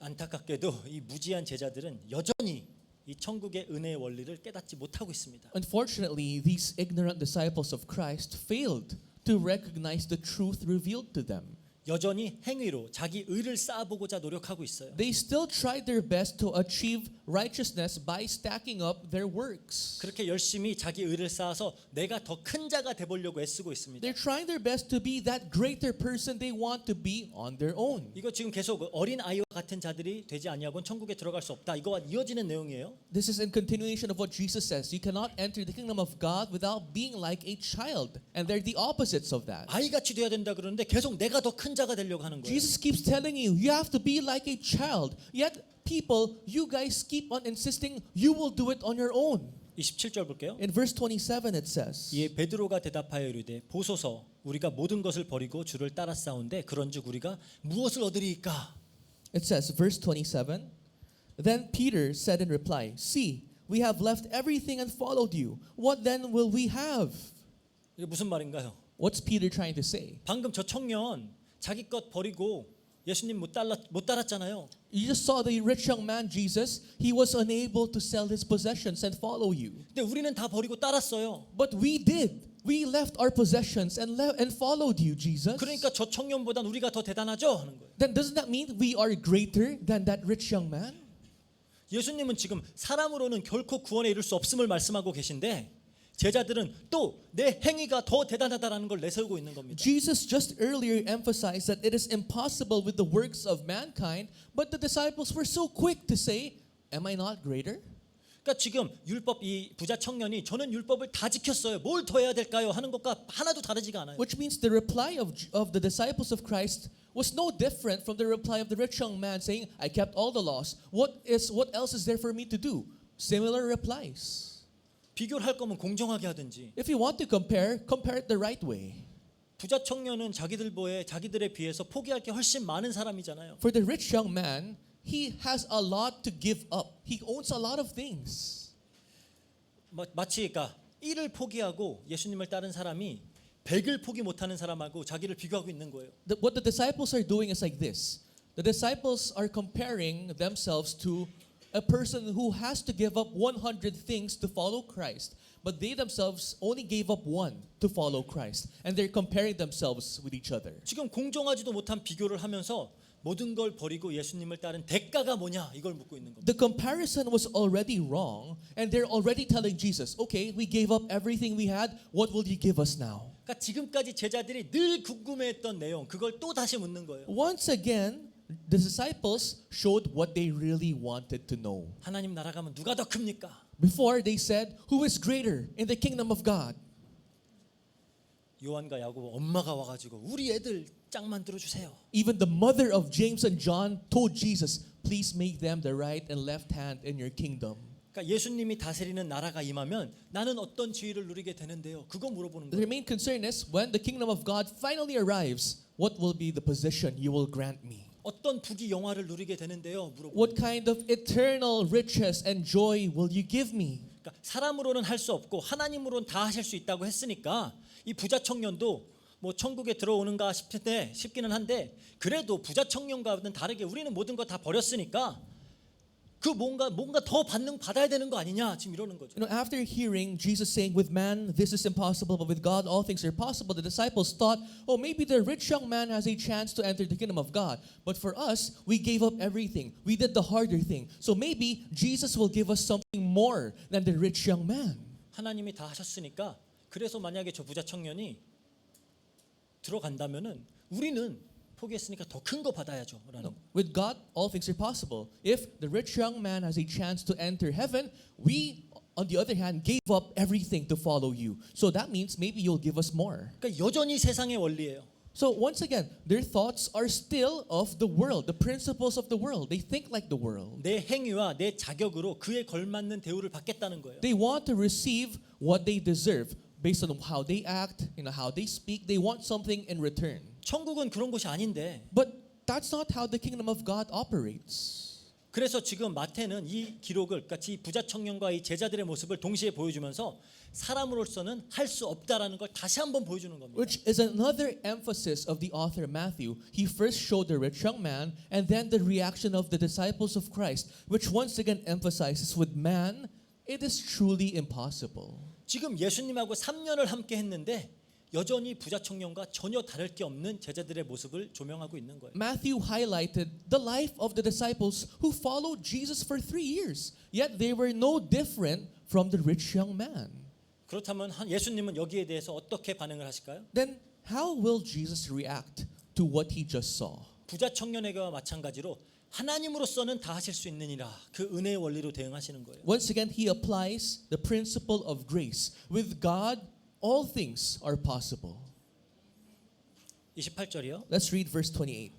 안타깝게도 이 무지한 제자들은 여전히 이 천국의 은혜의 원리를 깨닫지 못하고 있습니다. Unfortunately, these ignorant disciples of Christ failed to recognize the truth revealed to them. 여전히 행위로 자기 의를 쌓아보고자 노력하고 있어요. They still tried their best to achieve righteousness by stacking up their works. 그렇게 열심히 자기 의를 쌓아서 내가 더 큰 자가 돼보려고 애쓰고 있습니다. They're trying their best to be that greater person they want to be on their own. 이거 지금 계속 어린 아이와 같은 자들이 되지 아니하고는 천국에 들어갈 수 없다. 이거와 이어지는 내용이에요. This is in continuation of what Jesus says. You cannot enter the kingdom of God without being like a child. And they're the opposites of that. 아이같이 돼야 된다 그러는데 계속 내가 더 큰 자가 되려고 하는 거예요. Jesus keeps telling you, you have to be like a child. Yet people, you guys keep on insisting you will do it on your own. 27절 볼게요. In verse 27 it says, 이에 베드로가 대답하여 이르되 보소서 우리가 모든 것을 버리고 주를 따랐사온데 그런즉 우리가 무엇을 얻으리이까? it says, verse 27, Then Peter said in reply, See, we have left everything and followed you. What then will we have? 이게 무슨 말인가요? What's Peter trying to say? 방금 저 청년 자기 것 버리고 예수님 못 따랐잖아요. You just saw the rich young man, Jesus. He was unable to sell his possessions and follow you. 근데 우리는 다 버리고 따랐어요. But we did. We left our possessions and followed you, Jesus. 그러니까 저 청년보단 우리가 더 대단하죠 하는 거예요. Then doesn't that mean we are greater than that rich young man? 예수님은 지금 사람으로는 결코 구원에 이를 수 없음을 말씀하고 계신데 제자들은 또 내 행위가 더 대단하다라는 걸 내세우고 있는 겁니다. Jesus just earlier emphasized that it is impossible with the works of mankind, but the disciples were so quick to say, Am I not greater? 그러니까 지금 율법 이 부자 청년이 저는 율법을 다 지켰어요. 뭘 더 해야 될까요? 하는 것과 하나도 다르지가 않아요. Which means the reply of the disciples of Christ was no different from the reply of the rich young man saying, I kept all the laws. What else is there for me to do? Similar replies. 비교를 할 거면 공정하게 하든지. If you want to compare it the right way. 부자 청년은 자기들에 비해서 포기할 게 훨씬 많은 사람이잖아요. For the rich young man, he has a lot to give up. He owns a lot of things. 마치 그러니까 1을 포기하고 예수님을 따른 사람이 100을 포기 못하는 사람하고 자기를 비교하고 있는 거예요. What the disciples are doing is like this. The disciples are comparing themselves to a person who has to give up 100 things to follow Christ, but they themselves only gave up one to follow Christ, and they're comparing themselves with each other. 지금 공정하지도 못한 비교를 하면서 모든 걸 버리고 예수님을 따른 대가가 뭐냐 이걸 묻고 있는 겁니다. The comparison was already wrong, and they're already telling Jesus, okay, we gave up everything we had, what will you give us now? 그러니까 지금까지 제자들이 늘 궁금해했던 내용 그걸 또 다시 묻는 거예요. Once again, the disciples showed what they really wanted to know. 하나님 나라 가면 누가 더 큽니까? Before they said, who is greater in the kingdom of God? 요한과 야고보 엄마가 와가지고 우리 애들 짝 만들어 주세요. Even the mother of James and John told Jesus, please make them the right and left hand in your kingdom. 그러니까 예수님이 다스리는 나라가 임하면 나는 어떤 지위를 누리게 되는데요. 그거 물어보는 Their 거예요. main concern is when the kingdom of God finally arrives, what will be the position you will grant me? 어떤 부귀 영화를 누리게 되는데요. 물어보는 What 거예요. kind of eternal riches and joy will you give me? 그러니까 사람으로는 할 수 없고 하나님으로는 다 하실 수 있다고 했으니까 이 부자 청년도 뭐 천국에 들어오는가 싶기는 한데 그래도 부자 청년과는 다르게 우리는 모든 거 다 버렸으니까 그 뭔가 더 받아야 되는 거 아니냐 지금 이러는 거죠. You know, after hearing Jesus saying, with man this is impossible, but with God all things are possible, the disciples thought, oh, maybe the rich young man has a chance to enter the kingdom of God. But for us, we gave up everything. We did the harder thing. So maybe Jesus will give us something more than the rich young man. 하나님이 다 하셨으니까 그래서 만약에 저 부자 청년이 들어간다면은 우리는 포기했으니까 더 큰 거 받아야죠. 라는. With God, all things are possible. If the rich young man has a chance to enter heaven, we, on the other hand, gave up everything to follow you. So that means maybe you'll give us more. 그러니까 여전히 세상의 원리예요. So once again, their thoughts are still of the world, the principles of the world. They think like the world. 내 행위와 내 자격으로 그에 걸맞는 대우를 받겠다는 거예요. They want to receive what they deserve based on how they act, how they speak. They want something in return. 천국은 그런 곳이 아닌데 But that's not how the kingdom of God operates. 그래서 지금 마태는 이 기록을 그러니까 이 부자 청년과 이 제자들의 모습을 동시에 보여주면서 사람으로서는 할 수 없다라는 걸 다시 한번 보여주는 겁니다. Which is another emphasis of the author Matthew. He first showed the rich young man and then the reaction of the disciples of Christ, which once again emphasizes with man, it is truly impossible. 지금 예수님하고 3년을 함께 했는데 여전히 부자 청년과 전혀 다를 게 없는 제자들의 모습을 조명하고 있는 거예요. Matthew highlighted the life of the disciples who followed Jesus for 3 years, yet they were no different from the rich young man. 그렇다면 예수님은 여기에 대해서 어떻게 반응을 하실까요? Then how will Jesus react to what he just saw? 부자 청년에게와 마찬가지로 하나님으로서는 다 하실 수 있느니라 그 은혜의 원리로 대응하시는 거예요. Once again, he applies the principle of grace. With God, all things are possible. 28절이요. Let's read verse 28.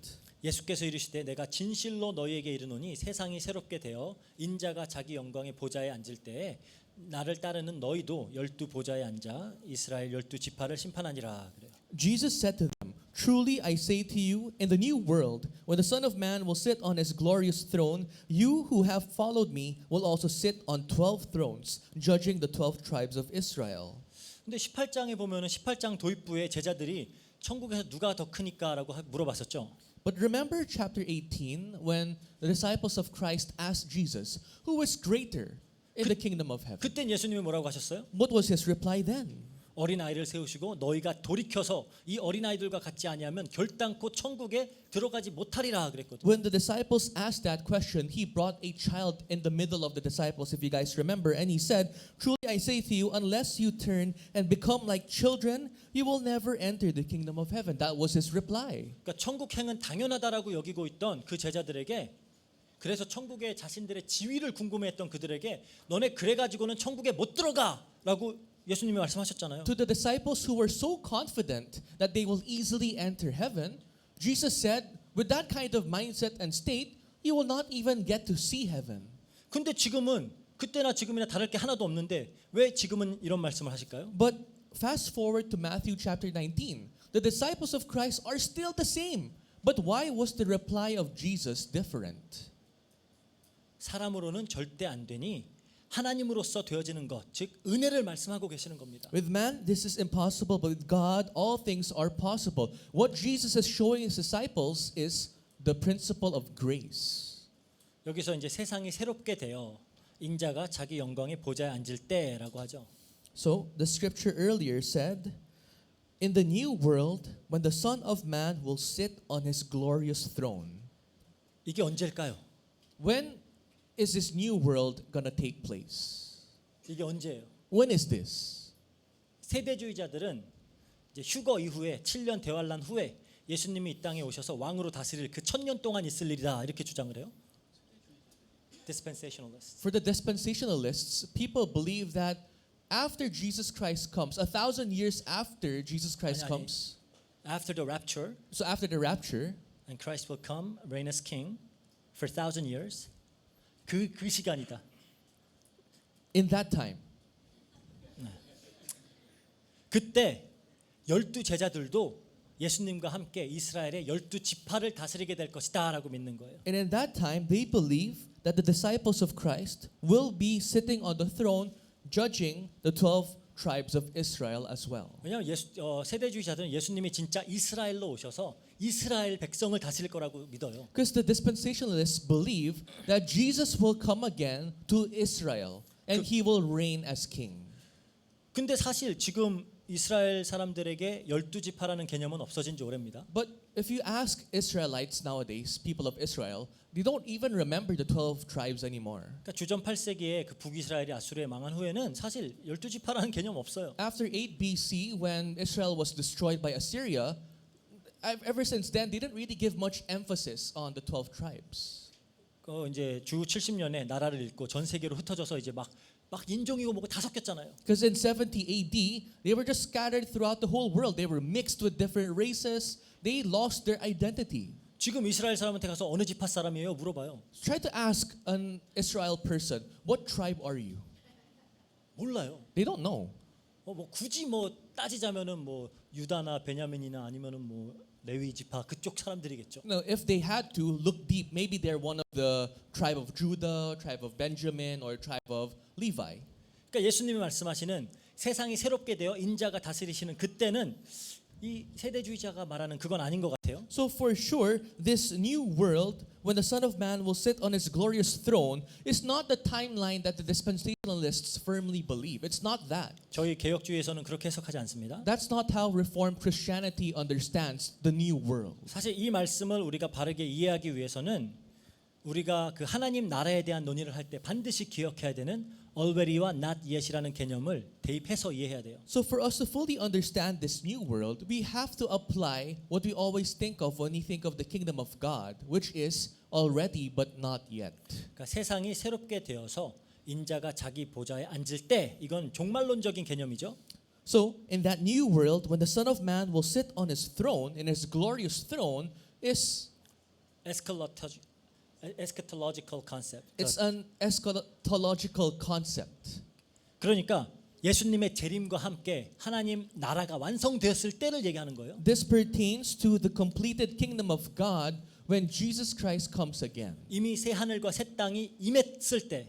예수께서 이르시되 내가 진실로 너희에게 이르노니 세상이 새롭게 되어 인자가 자기 영광의 보좌에 앉을 때에 나를 따르는 너희도 12 보좌에 앉아 이스라엘 12 지파를 심판하니라 그래요. Jesus said to them, truly I say to you, in the new world, when the Son of Man will sit on his glorious throne, you who have followed me will also sit on 12 thrones, judging the 12 tribes of Israel. 근데 18장에 보면은 18장 도입부에 제자들이 천국에서 누가 더 크니까라고 물어봤었죠. But remember chapter 18 when the disciples of Christ asked Jesus, who is greater in the kingdom of heaven? 그땐 예수님이 뭐라고 하셨어요? What was his reply then? 어린아이를 세우시고 너희가 돌이켜서 이 어린아이들과 같지 아니하면 결단코 천국에 들어가지 못하리라 그랬거든요. When the disciples asked that question, he brought a child in the middle of the disciples, if you guys remember, and he said, truly I say to you, unless you turn and become like children, you will never enter the kingdom of heaven. That was his reply. 그러니까 천국 행은 당연하다라고 여기고 있던 그 제자들에게 그래서 천국의 자신들의 지위를 궁금해했던 그들에게 너네 그래 가지고는 천국에 못 들어가라고 예수님이 말씀하셨잖아요. To the disciples who were so confident that they will easily enter heaven, Jesus said, with that kind of mindset and state, you will not even get to see heaven. 근데 지금은 그때나 지금이나 다를 게 하나도 없는데 왜 지금은 이런 말씀을 하실까요? But fast forward to Matthew chapter 19. The disciples of Christ are still the same. But why was the reply of Jesus different? 사람으로는 절대 안 되니 하나님으로서 되어지는 것, 즉 은혜를 말씀하고 계시는 겁니다. With man, this is impossible, but with God, all things are possible. What Jesus is showing his disciples is the principle of grace. 여기서 이제 세상이 새롭게 되어 인자가 자기 영광의 보좌에 앉을 때라고 하죠. So, the scripture earlier said, in the new world, when the Son of Man will sit on his glorious throne. 이게 언제일까요? When is this new world gonna take place? 이게 언제예요? When is this? 세대주의자들은 이제 휴거 이후에 7년 대환란 후에 예수님이 이 땅에 오셔서 왕으로 다스릴 그 1000년 동안 있을 일이다 이렇게 주장을 해요. Dispensationalists. For the dispensationalists, people believe that after Jesus Christ comes, 1,000 years after Jesus Christ 아니, 아니. comes, After the rapture, so after the rapture, and Christ will come, reign as king for 1,000 years. 그 시간이다. in that time, 그때 12 제자들도 예수님과 함께 이스라엘의 12지파를 다스리게 될 것이다라고 믿는 거예요. and in that time they believe that the disciples of Christ will be sitting on the throne judging the 12 tribes of Israel as well. 왜냐하면 세대주의자들은 예수님이 진짜 이스라엘로 오셔서 이스라엘 백성을 다스릴 거라고 믿어요. Because the dispensationalists believe that Jesus will come again to Israel and he will reign as king. 근데 사실 지금 이스라엘 사람들에게 12지파라는 개념은 없어진 지 오래입니다. But if you ask Israelites nowadays, people of Israel, they don't even remember the 12 tribes anymore. 그러니까 주전 8세기에 그 북이스라엘이 아수르에 망한 후에는 사실 12지파라는 개념 없어요. After 8 BC, when Israel was destroyed by Assyria, ever since then, they didn't really give much emphasis on the 12 tribes. 이제 주 70년에 나라를 잃고 전 세계로 흩어져서 이제 막 인종이고 뭐고 다 섞였잖아요. Because in 70 AD, they were just scattered throughout the whole world. They were mixed with different races. They lost their identity. 지금 이스라엘 사람한테 가서 어느 지파 사람이에요? 물어봐요. Try to ask an Israel person, what tribe are you? 몰라요. They don't know. 뭐 굳이 뭐 따지자면은 뭐 유다나 베냐민이나 아니면은 뭐 레위 지파 그쪽 사람들이겠죠. No, if they had to look deep, maybe they're one of the tribe of Judah, tribe of Benjamin, or tribe of Levi. 그러니까 예수님이 말씀하시는 세상이 새롭게 되어 인자가 다스리시는 그때는 이 세대주의자가 말하는 그건 아닌 것 같아요. So for sure, this new world, when the Son of Man will sit on his glorious throne, is not the timeline that the dispensationalists firmly believe. It's not that. 저희 개혁주의에서는 그렇게 해석하지 않습니다. That's not how Reformed Christianity understands the new world. 사실 이 말씀을 우리가 바르게 이해하기 위해서는 우리가 그 하나님 나라에 대한 논의를 할 때 반드시 기억해야 되는 already와 not yet이라는 개념을 대입해서 이해해야 돼요. So for us to fully understand this new world, we have to apply what we always think of when we think of the kingdom of God, which is already but not yet. 그러니까 세상이 새롭게 되어서 인자가 자기 보좌에 앉을 때 이건 종말론적인 개념이죠. So in that new world, when the Son of Man will sit on his throne, in his glorious throne, is eschatological concept. it's an eschatological concept. 그러니까 예수님의 재림과 함께 하나님 나라가 완성되었을 때를 얘기하는 거예요. This pertains to the completed kingdom of God when Jesus Christ comes again. 이미 새 하늘과 새 땅이 임했을 때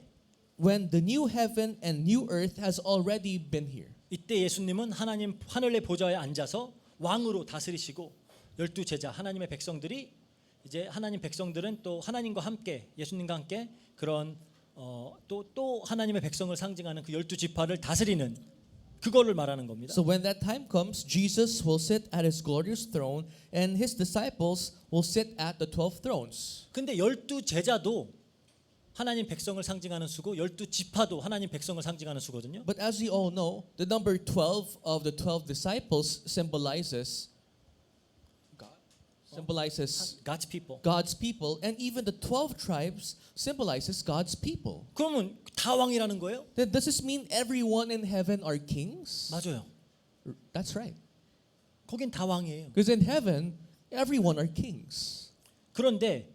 When the new heaven and new earth has already been here. 이때 예수님은 하나님 하늘의 보좌에 앉아서 왕으로 다스리시고 12 제자 하나님의 백성들이 이제 하나님 백성들은 또 하나님과 함께 예수님과 함께 그런 또 하나님의 백성을 상징하는 그 12지파를 다스리는 그거를 말하는 겁니다. So when that time comes, Jesus will sit at his glorious throne and his disciples will sit at the 12 thrones. 근데 12 제자도 하나님 백성을 상징하는 수고 12지파도 하나님 백성을 상징하는 수거든요. But as we all know, the number 12 of the 12 disciples symbolizes God's people. God's people, and even the 12 tribes symbolizes God's people. 그러면 다 왕이라는 거예요? Then does this mean everyone in heaven are kings? 맞아요. That's right. 거긴 다 왕이에요. Because in heaven, everyone are kings. 그런데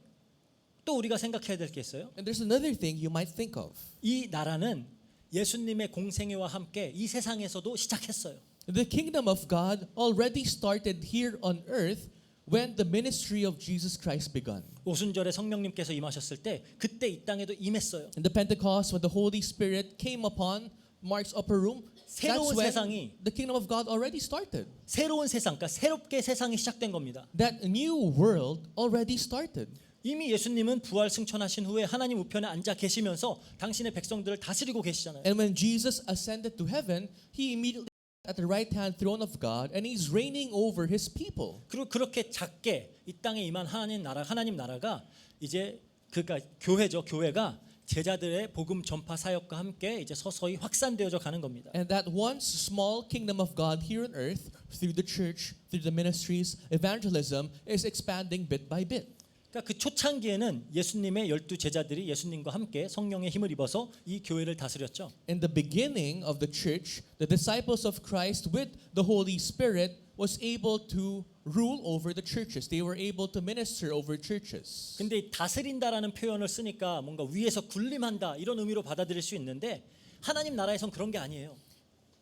또 우리가 생각해야 될 게 있어요. And there's another thing you might think of. 이 나라는 예수님의 공생애와 함께 이 세상에서도 시작했어요. The kingdom of God already started here on earth when the ministry of Jesus Christ begun. 오순절에 성령님께서 임하셨을 때 그때 이 땅에도 임했어요. In the Pentecost, when the Holy Spirit came upon Mark's upper room, that's 새로운 when 세상이 the kingdom of God already started. 새로운 세상, 그러니까 새롭게 세상이 시작된 겁니다. That new world already started. 이미 예수님은 부활 승천하신 후에 하나님 우편에 앉아 계시면서 당신의 백성들을 다스리고 계시잖아요. And when Jesus ascended to heaven, he immediately at the right-hand throne of God, and he's reigning over his people. 그리고 그렇게 작게 이 땅에 임한 하나님 나라가 이제 그러니까 교회죠. 교회가 제자들의 복음 전파 사역과 함께 이제 서서히 확산되어져 가는 겁니다. And that once small kingdom of God here on earth, through the church, through the ministries, evangelism, is expanding bit by bit. 그러니까 그 초창기에는 예수님의 12 제자들이 예수님과 함께 성령의 힘을 입어서 이 교회를 다스렸죠. In the beginning of the church, the disciples of Christ with the Holy Spirit was able to rule over the churches. They were able to minister over churches. 근데 이 다스린다라는 표현을 쓰니까 뭔가 위에서 군림한다 이런 의미로 받아들일 수 있는데 하나님 나라에선 그런 게 아니에요.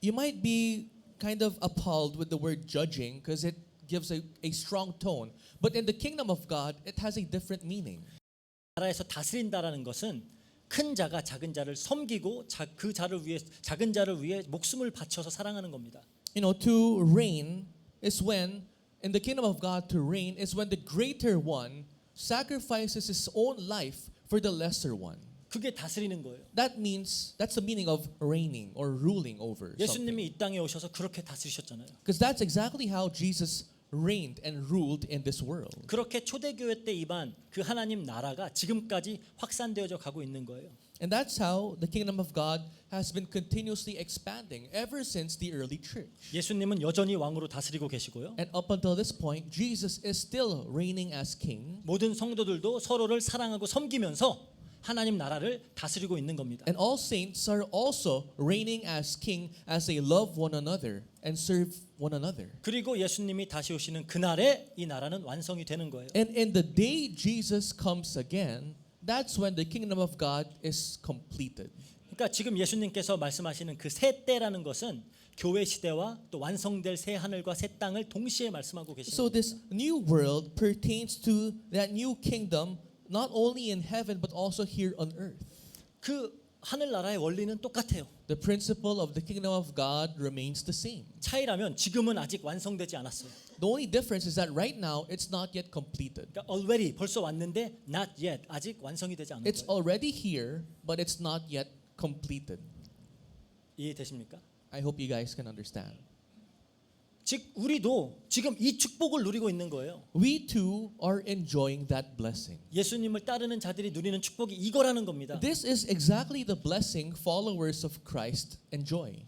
You might be kind of appalled with the word judging because it gives a strong tone. But in the kingdom of God, it has a different meaning. 나라에서 다스린다라는 것은 큰 자가 작은 자를 섬기고 그 자를 위해 작은 자를 위해 목숨을 바쳐서 사랑하는 겁니다. You know, to reign is when, in the kingdom of God, to reign is when the greater one sacrifices his own life for the lesser one. 그게 다스리는 거예요. That means, that's the meaning of reigning or ruling over something. 예수님이 이 땅에 오셔서 그렇게 다스리셨잖아요. Because that's exactly how Jesus reigned and ruled in this world. 그렇게 초대교회 때 임한 그 하나님 나라가 지금까지 확산되어져 가고 있는 거예요. And that's how the kingdom of God has been continuously expanding ever since the early church. 예수님은 여전히 왕으로 다스리고 계시고요. And up until this point, Jesus is still reigning as king. 모든 성도들도 서로를 사랑하고 섬기면서 하나님 나라를 다스리고 있는 겁니다. And all saints are also reigning as king as they love one another and serve one another. 그리고 예수님이 다시 오시는 그날에 이 나라는 완성이 되는 거예요. And in the day Jesus comes again, that's when the kingdom of God is completed. 그러니까 지금 예수님께서 말씀하시는 그 새 때라는 것은 교회 시대와 또 완성될 새 하늘과 새 땅을 동시에 말씀하고 계십니다. So this new world pertains to that new kingdom not only in heaven but also here on earth. 그 하늘 나라의 원리는 똑같아요. The principle of the kingdom of God remains the same. 차이라면 지금은 아직 완성되지 않았어요. The only difference is that right now it's not yet completed. 그러니까 already 벌써 왔는데 not yet 아직 완성이 되지 않은 It's 거예요. already here but it's not yet completed. 이해되십니까? I hope you guys can understand. 즉 우리도 지금 이 축복을 누리고 있는 거예요. We too are enjoying that blessing. 예수님을 따르는 자들이 누리는 축복이 이거라는 겁니다. This is exactly the blessing followers of Christ enjoy.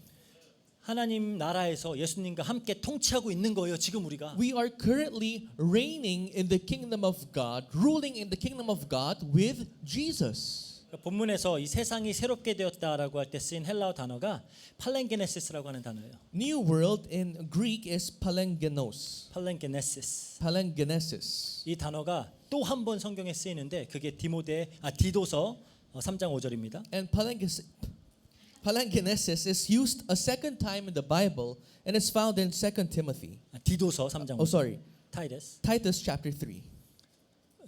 하나님 나라에서 예수님과 함께 통치하고 있는 거예요. 지금 우리가. We are currently reigning in the kingdom of God, ruling in the kingdom of God with Jesus. 본문에서 이 세상이 새롭게 되었다라고 할 때 쓰인 헬라어 단어가 팔렌게네시스라고 하는 단어예요. New world in Greek is palengenos. 팔렌게네시스. Palengenesis. 이 단어가 또 한 번 성경에 쓰이는데 그게 디도서 3장 5절입니다. And palengenesis is used a second time in the Bible and is found in 2 Timothy. 디도서 3장 5절. Oh, sorry. 타이데스. Titus chapter 3.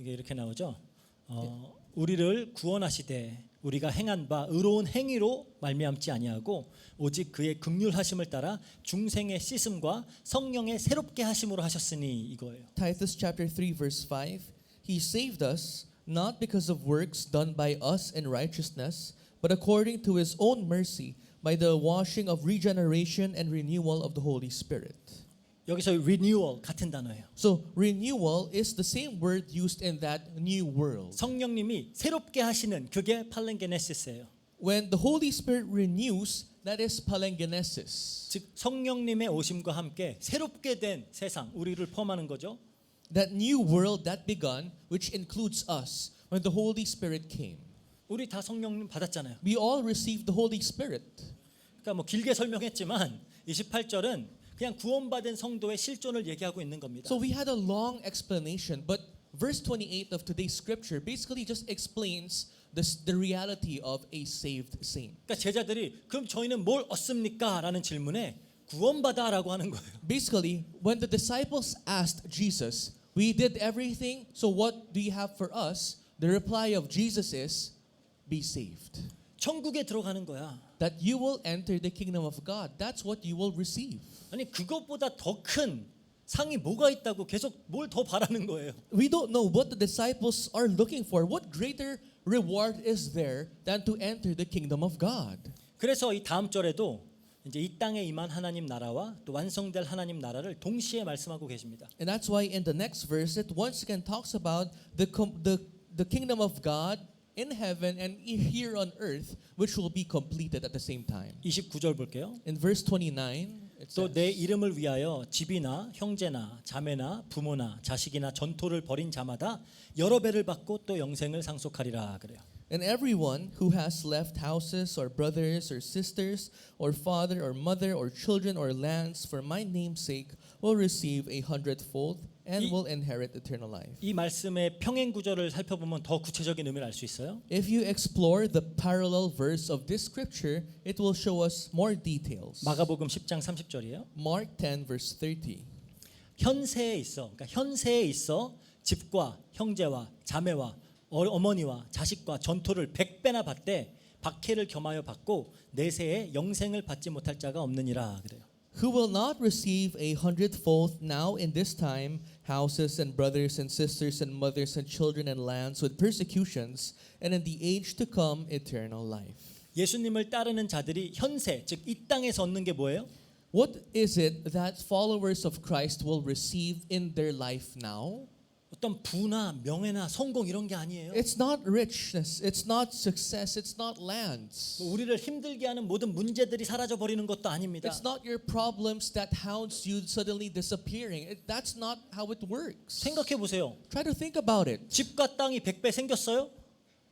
이게 이렇게 나오죠. 우리를 구원하시되 우리가 행한 바 의로운 행위로 말미암지 아니하고 오직 그의 긍휼하심을 따라 중생의 씻음과 성령의 새롭게 하심으로 하셨으니 이거예요. Titus chapter 3 verse 5. He saved us not because of works done by us in righteousness, but according to his own mercy by the washing of regeneration and renewal of the Holy Spirit. 여기서 renewal 같은 단어예요. So renewal is the same word used in that new world. 성령님이 새롭게 하시는 그게 팔렌게네시스예요. When the Holy Spirit renews, that is palengenesis. 즉 성령님의 오심과 함께 새롭게 된 세상 우리를 포함하는 거죠. That new world that begun, which includes us, when the Holy Spirit came. 우리 다 성령님 받았잖아요. We all received the Holy Spirit. 그러니까 뭐 길게 설명했지만 28절은 그냥 구원받은 성도의 실존을 얘기하고 있는 겁니다. So we had a long explanation, but verse 28 of today's scripture basically just explains the reality of a saved saint. 그러니까 제자들이 그럼 저희는 뭘 얻습니까? 라는 질문에 구원받아라고 하는 거예요. Basically, when the disciples asked Jesus, we did everything, so what do you have for us? The reply of Jesus is, be saved. 천국에 들어가는 거야. That you will enter the kingdom of God. That's what you will receive. 아니 그것보다 더 큰 상이 뭐가 있다고 계속 뭘 더 바라는 거예요. We don't know what the disciples are looking for. What greater reward is there than to enter the kingdom of God? 그래서 이 다음 절에도 이제 이 땅에 임한 하나님 나라와 또 완성될 하나님 나라를 동시에 말씀하고 계십니다. And that's why in the next verse it once again talks about the kingdom of God in heaven and here on earth, which will be completed at the same time. 29절 볼게요. In verse 29, it 또 내 says. 이름을 위하여 집이나 형제나 자매나 부모나 자식이나 전토를 벌인 자마다 여러 배를 받고 또 영생을 상속하리라 그래요. And everyone who has left houses or brothers or sisters or father or mother or children or lands for my name's sake will receive 100-fold and 이- will inherit eternal life. 이 말씀의 평행 구절을 살펴보면 더 구체적인 의미를 알 수 있어요. If you explore the parallel verse of this scripture, it will show us more details. 마가복음 10장 30절이에요. Mark 10 verse 30. 현세에 있어, 그러니까 현세에 있어 집과 형제와 자매와 어머니와 자식과 전토를 100배나 받되 박해를 겸하여 받고 내세에 영생을 받지 못할 자가 없느니라 그래요. Who will not receive 100-fold now in this time houses and brothers and sisters and mothers and children and lands with persecutions, and in the age to come eternal life. 예수님을 따르는 자들이 현세, 즉 이 땅에서 얻는 게 뭐예요? What is it that followers of Christ will receive in their life now? 어떤 부나 명예나 성공 이런 게 아니에요. It's not richness, it's not success, it's not lands. 뭐 우리를 힘들게 하는 모든 문제들이 사라져 버리는 것도 아닙니다. It's not your problems that hounds you suddenly disappearing. That's not how it works. 생각해 보세요. Try to think about it. 집과 땅이 100배 생겼어요?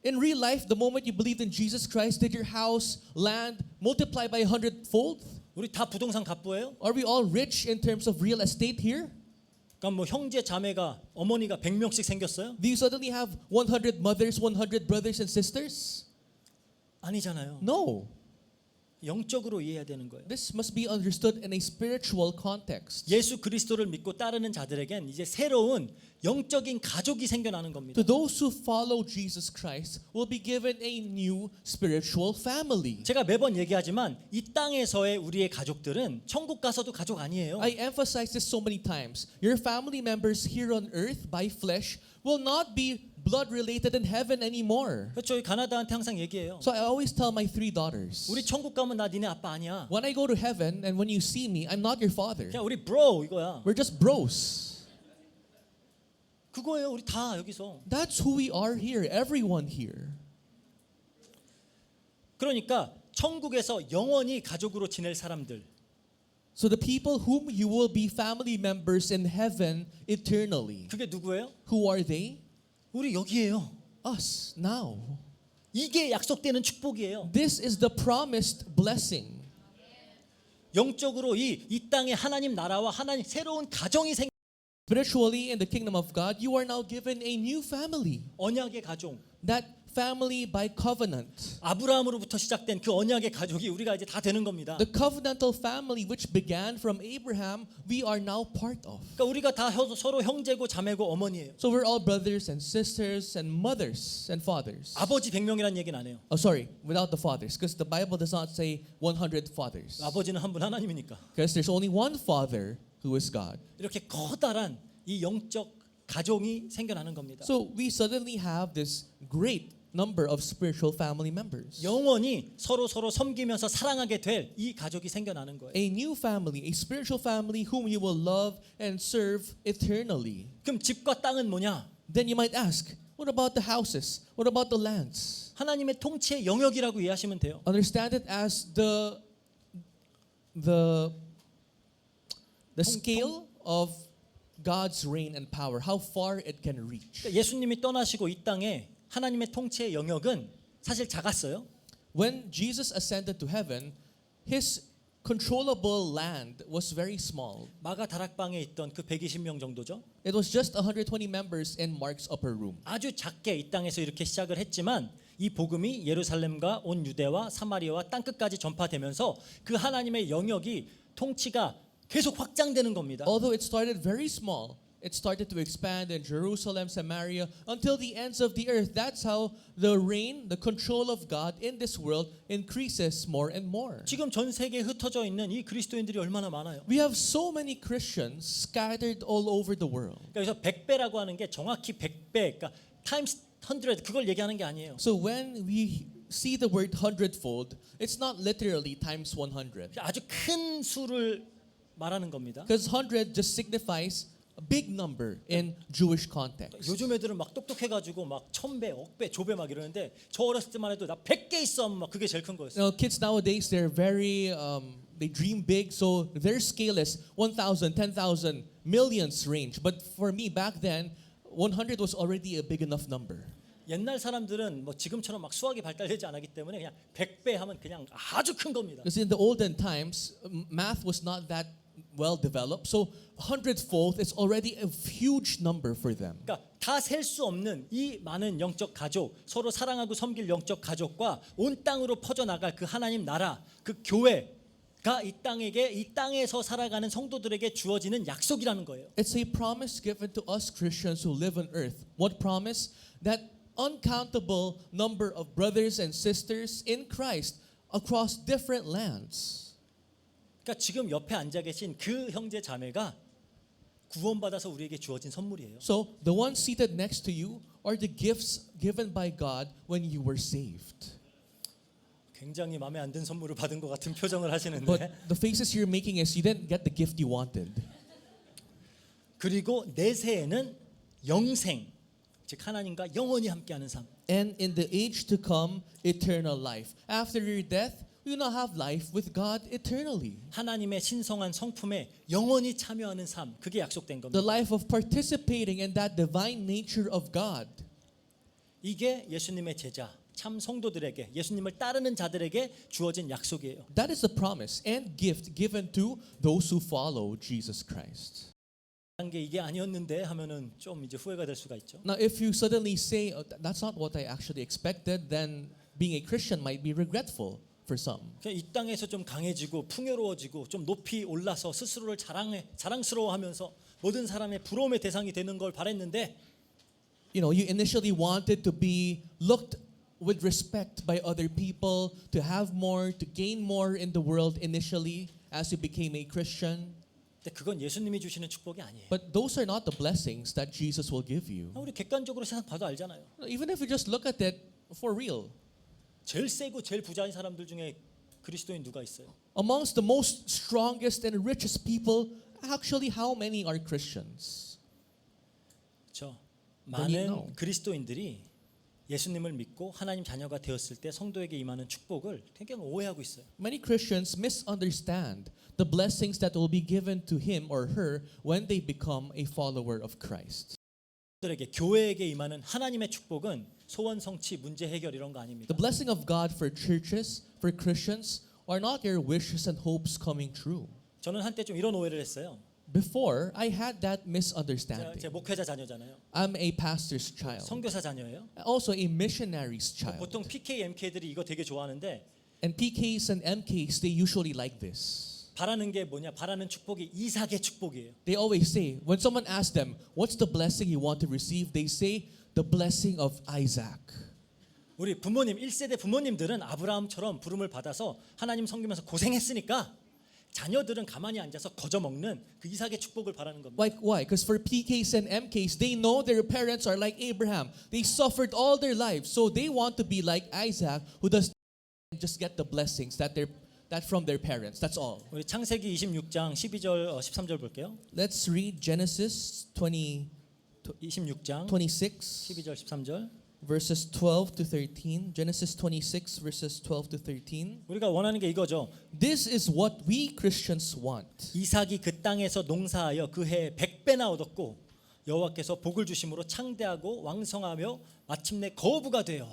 In real life, the moment you believed in Jesus Christ, did your house, land multiply by 100-fold? 우리 다 부동산 갑부예요? Are we all rich in terms of real estate here? 그러니까 뭐 형제 자매가 어머니가 100명씩 생겼어요? Do you suddenly have 100 mothers, 100 brothers and sisters? 아니잖아요. No. 영적으로 이해해야 되는 거예요. This must be understood in a spiritual context. 예수 그리스도를 믿고 따르는 자들에겐 이제 새로운 영적인 가족이 생겨나는 겁니다. To those who follow Jesus Christ will be given a new spiritual family. 제가 매번 얘기하지만 이 땅에서의 우리의 가족들은 천국 가서도 가족 아니에요. I emphasize this so many times. Your family members here on earth by flesh will not be blood related in heaven anymore. 저희 가나다한테 항상 얘기해요. So I always tell my 3 daughters, 우리 천국 가면 나 니네 아빠 아니야. when I go to heaven and when you see me, I'm not your father. 그냥 우리 bro 이거야. We're just bros. 그거예요. 우리 다 여기서. That's who we are here, everyone here. 그러니까 천국에서 영원히 가족으로 지낼 사람들. So the people whom you will be family members in heaven eternally. 그게 누구예요? Who are they? 우리 여기에요. Us now. 이게 약속되는 축복이에요. This is the promised blessing. 영적으로 이 땅에 하나님 나라와 하나님 새로운 가정이 생. Spiritually, in the kingdom of God, you are now given a new family. 언약의 가족. That family by covenant. 아브라함으로부터 시작된 그 언약의 가족이 우리가 이제 다 되는 겁니다. The covenantal family which began from Abraham, we are now part of. 그러니까 우리가 다 서로 형제고 자매고 어머니예요. So we're all brothers and sisters and mothers and fathers. 아버지 100명이라는 얘기는 안 해요. Oh, sorry, without the fathers, because the Bible does not say 100 fathers. 아버지는 한 분 하나님이니까. Because there's only one Father who is God. 이렇게 커다란 이 영적 가족이 생겨나는 겁니다. So we suddenly have this great number of spiritual family members. 영원히 서로 섬기면서 사랑하게 될 이 가족이 생겨나는 거예요. A new family, a spiritual family whom you will love and serve eternally. 그럼 집과 땅은 뭐냐? Then you might ask, what about the houses? What about the lands? 하나님의 통치의 영역이라고 이해하시면 돼요. Understand it as the scale of God's reign and power, how far it can reach. 그러니까 예수님이 떠나시고 이 땅에 하나님의 통치의 영역은 사실 작았어요. When Jesus ascended to heaven, his controllable land was very small. 마가 다락방에 있던 그 120명 정도죠. It was just 120 members in Mark's upper room. 아주 작게 이 땅에서 이렇게 시작을 했지만 이 복음이 예루살렘과 온 유대와 사마리아와 땅끝까지 전파되면서 그 하나님의 영역이 통치가 계속 확장되는 겁니다. Although it started very small, it started to expand in Jerusalem, Samaria, until the ends of the earth. That's how the reign, the control of God in this world increases more and more. 지금 전 세계에 흩어져 있는 이 그리스도인들이 얼마나 많아요. We have so many Christians scattered all over the world. 그래서 100배라고 하는 게 정확히 100배, 그러니까 times 100 그걸 얘기하는 게 아니에요. So when we see the word hundredfold, it's not literally times 100. 아주 큰 수를 말하는 겁니다. Because 100 just signifies a big number in Jewish context. 요즘 애들은 막 똑똑해가지고 막 1000배, 억배, 조배 막 이러는데 저 어렸을 때만 해도 나 100개 있어 막 그게 제일 큰 거였어요. You know, kids nowadays, they're very they dream big, so their scale is 1,000, 10,000, millions range. But for me back then, 100 was already a big enough number. 옛날 사람들은 뭐 지금처럼 막 수학이 발달되지 않았기 때문에 그냥 100배 하면 그냥 아주 큰 겁니다. Because in the olden times, math was not that well developed. So 100-fold is already a huge number for them. 그러니까 다 셀 수 없는 이 많은 영적 가족, 서로 사랑하고 섬길 영적 가족과 온 땅으로 퍼져 나갈 그 하나님 나라, 그 교회가 이 땅에서 살아가는 성도들에게 주어지는 약속이라는 거예요. It's a promise given to us Christians who live on earth. What promise? That uncountable number of brothers and sisters in Christ across different lands. 그러니까 지금 옆에 앉아 계신 그 형제 자매가 구원받아서 우리에게 주어진 선물이에요. So the ones seated next to you are the gifts given by God when you were saved. 굉장히 마음에 안 든 선물을 받은 것 같은 표정을 하시는데 But the faces you're making is you didn't get the gift you wanted. 그리고 내세에는 영생, 즉 하나님과 영원히 함께하는 삶. And in the age to come, eternal life. After your death, you now have life with God eternally. 하나님의 신성한 성품에 영원히 참여하는 삶, 그게 약속된 The 겁니다. life of participating in that divine nature of God. 이게 예수님의 제자, 참 성도들에게, 예수님을 따르는 자들에게 주어진 약속이에요. That is the promise and gift given to those who follow Jesus Christ. 한 게 이게 아니었는데 하면은 좀 이제 후회가 될 수가 있죠. Now, if you suddenly say, oh, that's not what I actually expected, then being a Christian might be regretful for some. 그냥 이 땅에서 좀 강해지고 풍요로워지고 좀 높이 올라서 스스로를 자랑스러워하면서 모든 사람의 부러움의 대상이 되는 걸 바랬는데 You know, you initially wanted to be looked with respect by other people, to have more, to gain more in the world initially as you became a Christian. 근데 그건 예수님이 주시는 축복이 아니에요. But those are not the blessings that Jesus will give you. 우리 객관적으로 세상 봐도 알잖아요. Even if you just look at it for real. 제일 세고 제일 부자인 사람들 중에 그리스도인 누가 있어요? Amongst the most strongest and richest people, actually how many are Christians? 저 Then you know. 많은 그리스도인들이 예수님을 믿고 하나님 자녀가 되었을 때 성도에게 임하는 축복을 되게 오해하고 있어요. Many Christians misunderstand the blessings that will be given to him or her when they become a follower of Christ. 들에게 교회에게 임하는 하나님의 축복은 소원 성취, 문제 해결 이런 거 아닙니다. The blessing of God for churches, for Christians, are not your wishes and hopes coming true. 저는 한때 좀 이런 오해를 했어요. Before, I had that 제 misunderstanding. 목회자 자녀잖아요. I'm a pastor's child, 선교사 자녀예요. also a missionary's 보통 child. PK, MK들이 이거 되게 좋아하는데 And PKs and MKs, they usually like this. 바라는 게 뭐냐? 바라는 축복이 이삭의 축복이에요. They always say, when someone asks them, what's the blessing you want to receive? They say, the blessing of Isaac. 우리 부모님 1세대 부모님들은 아브라함처럼 부름을 받아서 하나님 섬기면서 고생했으니까 자녀들은 가만히 앉아서 거저 먹는 그 이삭의 축복을 바라는 겁니다. Why? Because for PKs and MKs, they know their parents are like Abraham. They suffered all their lives, so they want to be like Isaac, who does just get the blessings that from their parents. That's all. 우리 창세기 26장 12절 13절 볼게요. Let's read Genesis 26장 26, 12절 13절. verses 12 to 13. Genesis 26, verses 12 to 13. 우리가 원하는 게 이거죠. This is what we Christians want. 이삭이 그 땅에서 농사하여 그 해에 100배나 얻었고 여호와께서 복을 주심으로 창대하고 왕성하며 마침내 거부가 되어.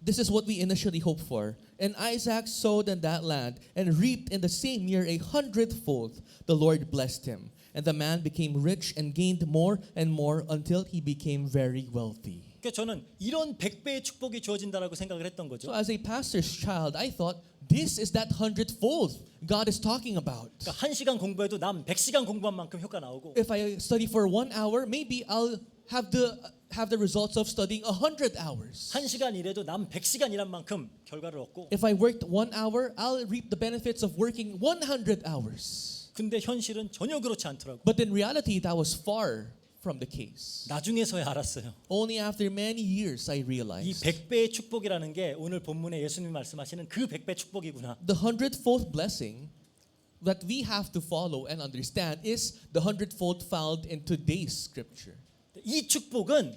This is what we initially hoped for. And Isaac sowed in that land and reaped in the same year 100-fold. The Lord blessed him. And the man became rich and gained more and more until he became very wealthy. 그러니까 저는 이런 100배의 축복이 주어진다라고 생각을 했던 거죠. So as a pastor's child, I thought, this is that 100-fold God is talking about. 그러니까 1시간 공부해도 남 100시간 공부한 만큼 효과 나오고 If I study for 1 hour, maybe I'll have the results of studying 100 hours. 1시간 일해도 남 100시간 일한 만큼 결과를 얻고 If I worked 1 hour, I'll reap the benefits of working 100 hours. 근데 현실은 전혀 그렇지 않더라고. But in reality, that was far from the case. 나중에서야 알았어요. Only after many years I 이 realized 100배의 축복이라는 게 오늘 본문에 예수님 말씀하시는 그 100배 축복이구나. the 100-fold blessing that we have to follow and understand is the 100-fold found in today's scripture. 이 축복은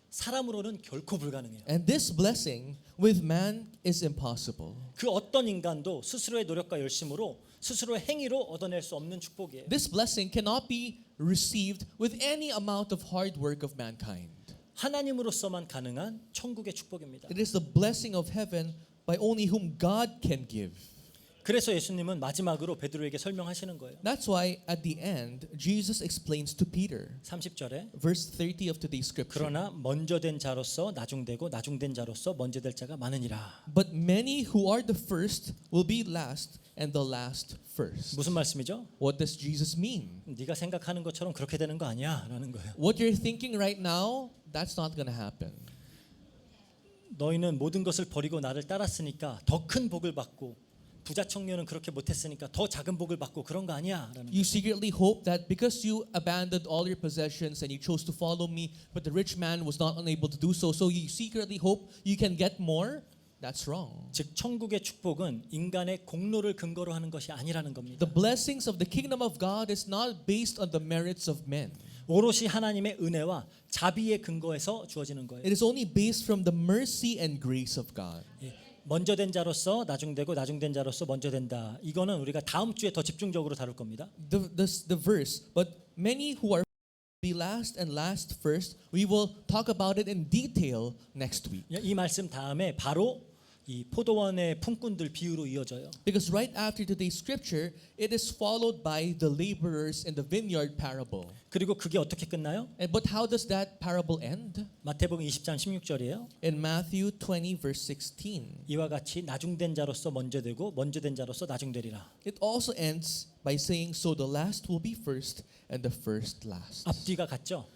사람으로는 결코 불가능해요. And this blessing with man is impossible. 그 어떤 인간도 스스로의 노력과 열심으로 스스로의 행위로 얻어낼 수 없는 축복이에요. This blessing cannot be received with any amount of hard work of mankind. 하나님으로서만 가능한 천국의 축복입니다. It is the blessing of heaven by only whom God can give. 그래서 예수님은 마지막으로 베드로에게 설명하시는 거예요. That's why at the end Jesus explains to Peter, 30절에 verse 30 of today's scripture. 그러나 먼저 된 자로서 나중되고 나중된 자로서 먼저 될 자가 많으니라. But many who are the first will be last, and the last first. 무슨 말씀이죠? What does Jesus mean? 네가 생각하는 것처럼 그렇게 되는 거 아니야 라는 거예요. What you're thinking right now, that's not going to happen. 너희는 모든 것을 버리고 나를 따랐으니까 더 큰 복을 받고 부자 청년은 그렇게 못했으니까 더 작은 복을 받고 그런 거 아니야 라는 You secretly hope that because you abandoned all your possessions and you chose to follow me, but the rich man was not unable to do so, so you secretly hope you can get more? That's wrong. 즉 천국의 축복은 인간의 공로를 근거로 하는 것이 아니라는 겁니다. The blessings of the kingdom of God is not based on the merits of men. 오롯이 하나님의 은혜와 자비의 근거에서 주어지는 거예요. It is only based from the mercy and grace of God. 예, 먼저 된 자로서 나중되고 나중된 자로서 먼저 된다. 이거는 우리가 다음 주에 더 집중적으로 다룰 겁니다. The verse, but many who are be last and last first, we will talk about it in detail next week. 이 말씀 다음에 바로 이 포도원의 품꾼들 비유로 이어져요. Because right after today's scripture, it is followed by the laborers in the vineyard parable. 그리고 그게 어떻게 끝나요? But how does that parable end? 마태복음 20장 16절이에요. In Matthew 20 verse 16. 이와 같이 나중된 자로서 먼저 되고 먼저 된 자로서 나중되리라. It also ends by saying, so the last will be first and the first last. 앞뒤가 같죠?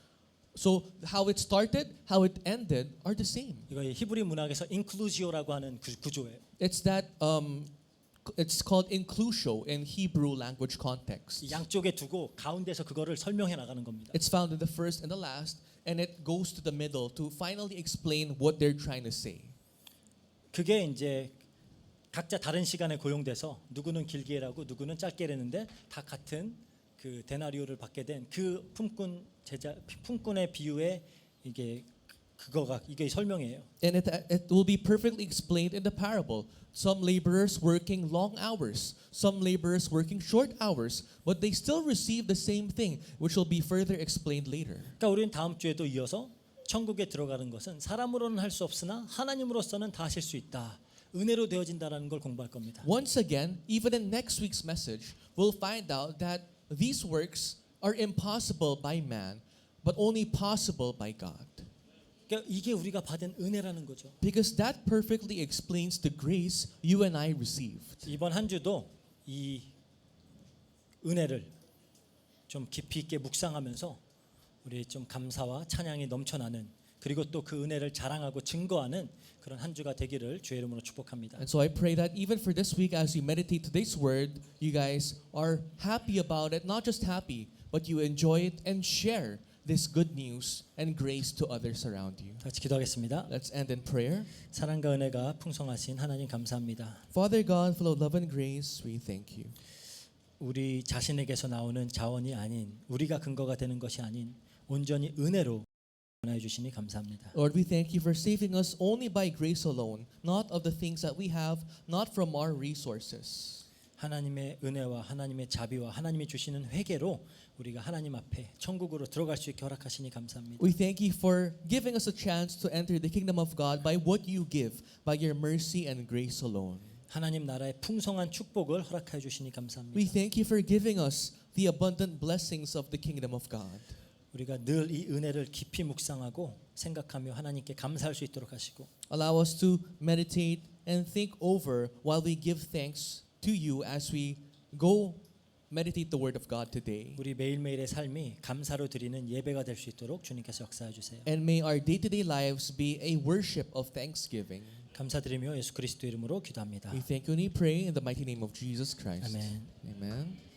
So how it started, how it ended are the same. 이거 히브리 문학에서 인클루지오라고 하는 구조예요. It's that it's called inclusio in Hebrew language context. 양쪽에 두고 가운데서 그거를 설명해 나가는 겁니다. It's found in the first and the last, and it goes to the middle to finally explain what they're trying to say. 그게 이제 각자 다른 시간에 고용돼서 누구는 길게 일하고 누구는 짧게 일했는데 다 같은 그 데나리오를 받게 된 그 품꾼의 비유에 이게 이게 설명이에요. And it will be perfectly explained in the parable. Some laborers working long hours, some laborers working short hours, but they still receive the same thing, which will be further explained later. 그러니까 우리는 다음 주에도 이어서 천국에 들어가는 것은 사람으로는 할 수 없으나 하나님으로서는 다 하실 수 있다. 은혜로 되어진다라는 걸 공부할 겁니다. Once again, even in next week's message, we'll find out that these works are impossible by man, but only possible by God. 그러니까 이게 우리가 받은 은혜라는 거죠. Because that perfectly explains the grace you and I received. 이번 한 주도 이 은혜를 좀 깊이 있게 묵상하면서 우리 좀 감사와 찬양이 넘쳐나는 그리고 또 그 은혜를 자랑하고 증거하는 그런 한 주가 되기를 주의 이름으로 축복합니다. And so I pray that even for this week, as you meditate today's word, you guys are happy about it. Not just happy, but you enjoy it and share this good news and grace to others around you. 같이 기도하겠습니다. Let's end in prayer. 사랑과 은혜가 풍성하신 하나님 감사합니다. Father God, full of love and grace, we thank you. 우리 자신에게서 나오는 자원이 아닌 우리가 근거가 되는 것이 아닌 온전히 은혜로 전해 주시니 감사합니다. Lord, we thank you for saving us only by grace alone, not of the things that we have, not from our resources. 하나님의 은혜와 하나님의 자비와 하나님이 주시는 회개로 우리가 하나님 앞에 천국으로 들어갈 수 있게 허락하시니 감사합니다. We thank you for giving us a chance to enter the kingdom of God by what you give, by your mercy and grace alone. 하나님 나라의 풍성한 축복을 허락해 주시니 감사합니다. We thank you for giving us the abundant blessings of the kingdom of God. 우리가 늘 이 은혜를 깊이 묵상하고 생각하며 하나님께 감사할 수 있도록 하시고 Allow us to meditate and think over while we give thanks to you as we go meditate the word of God today. 우리 매일매일의 삶이 감사로 드리는 예배가 될 수 있도록 주님께서 역사해 주세요. And may our day-to-day lives be a worship of thanksgiving. 감사드리며 예수 그리스도 이름으로 기도합니다. We thank you and we pray in the mighty name of Jesus Christ. 아멘. Amen.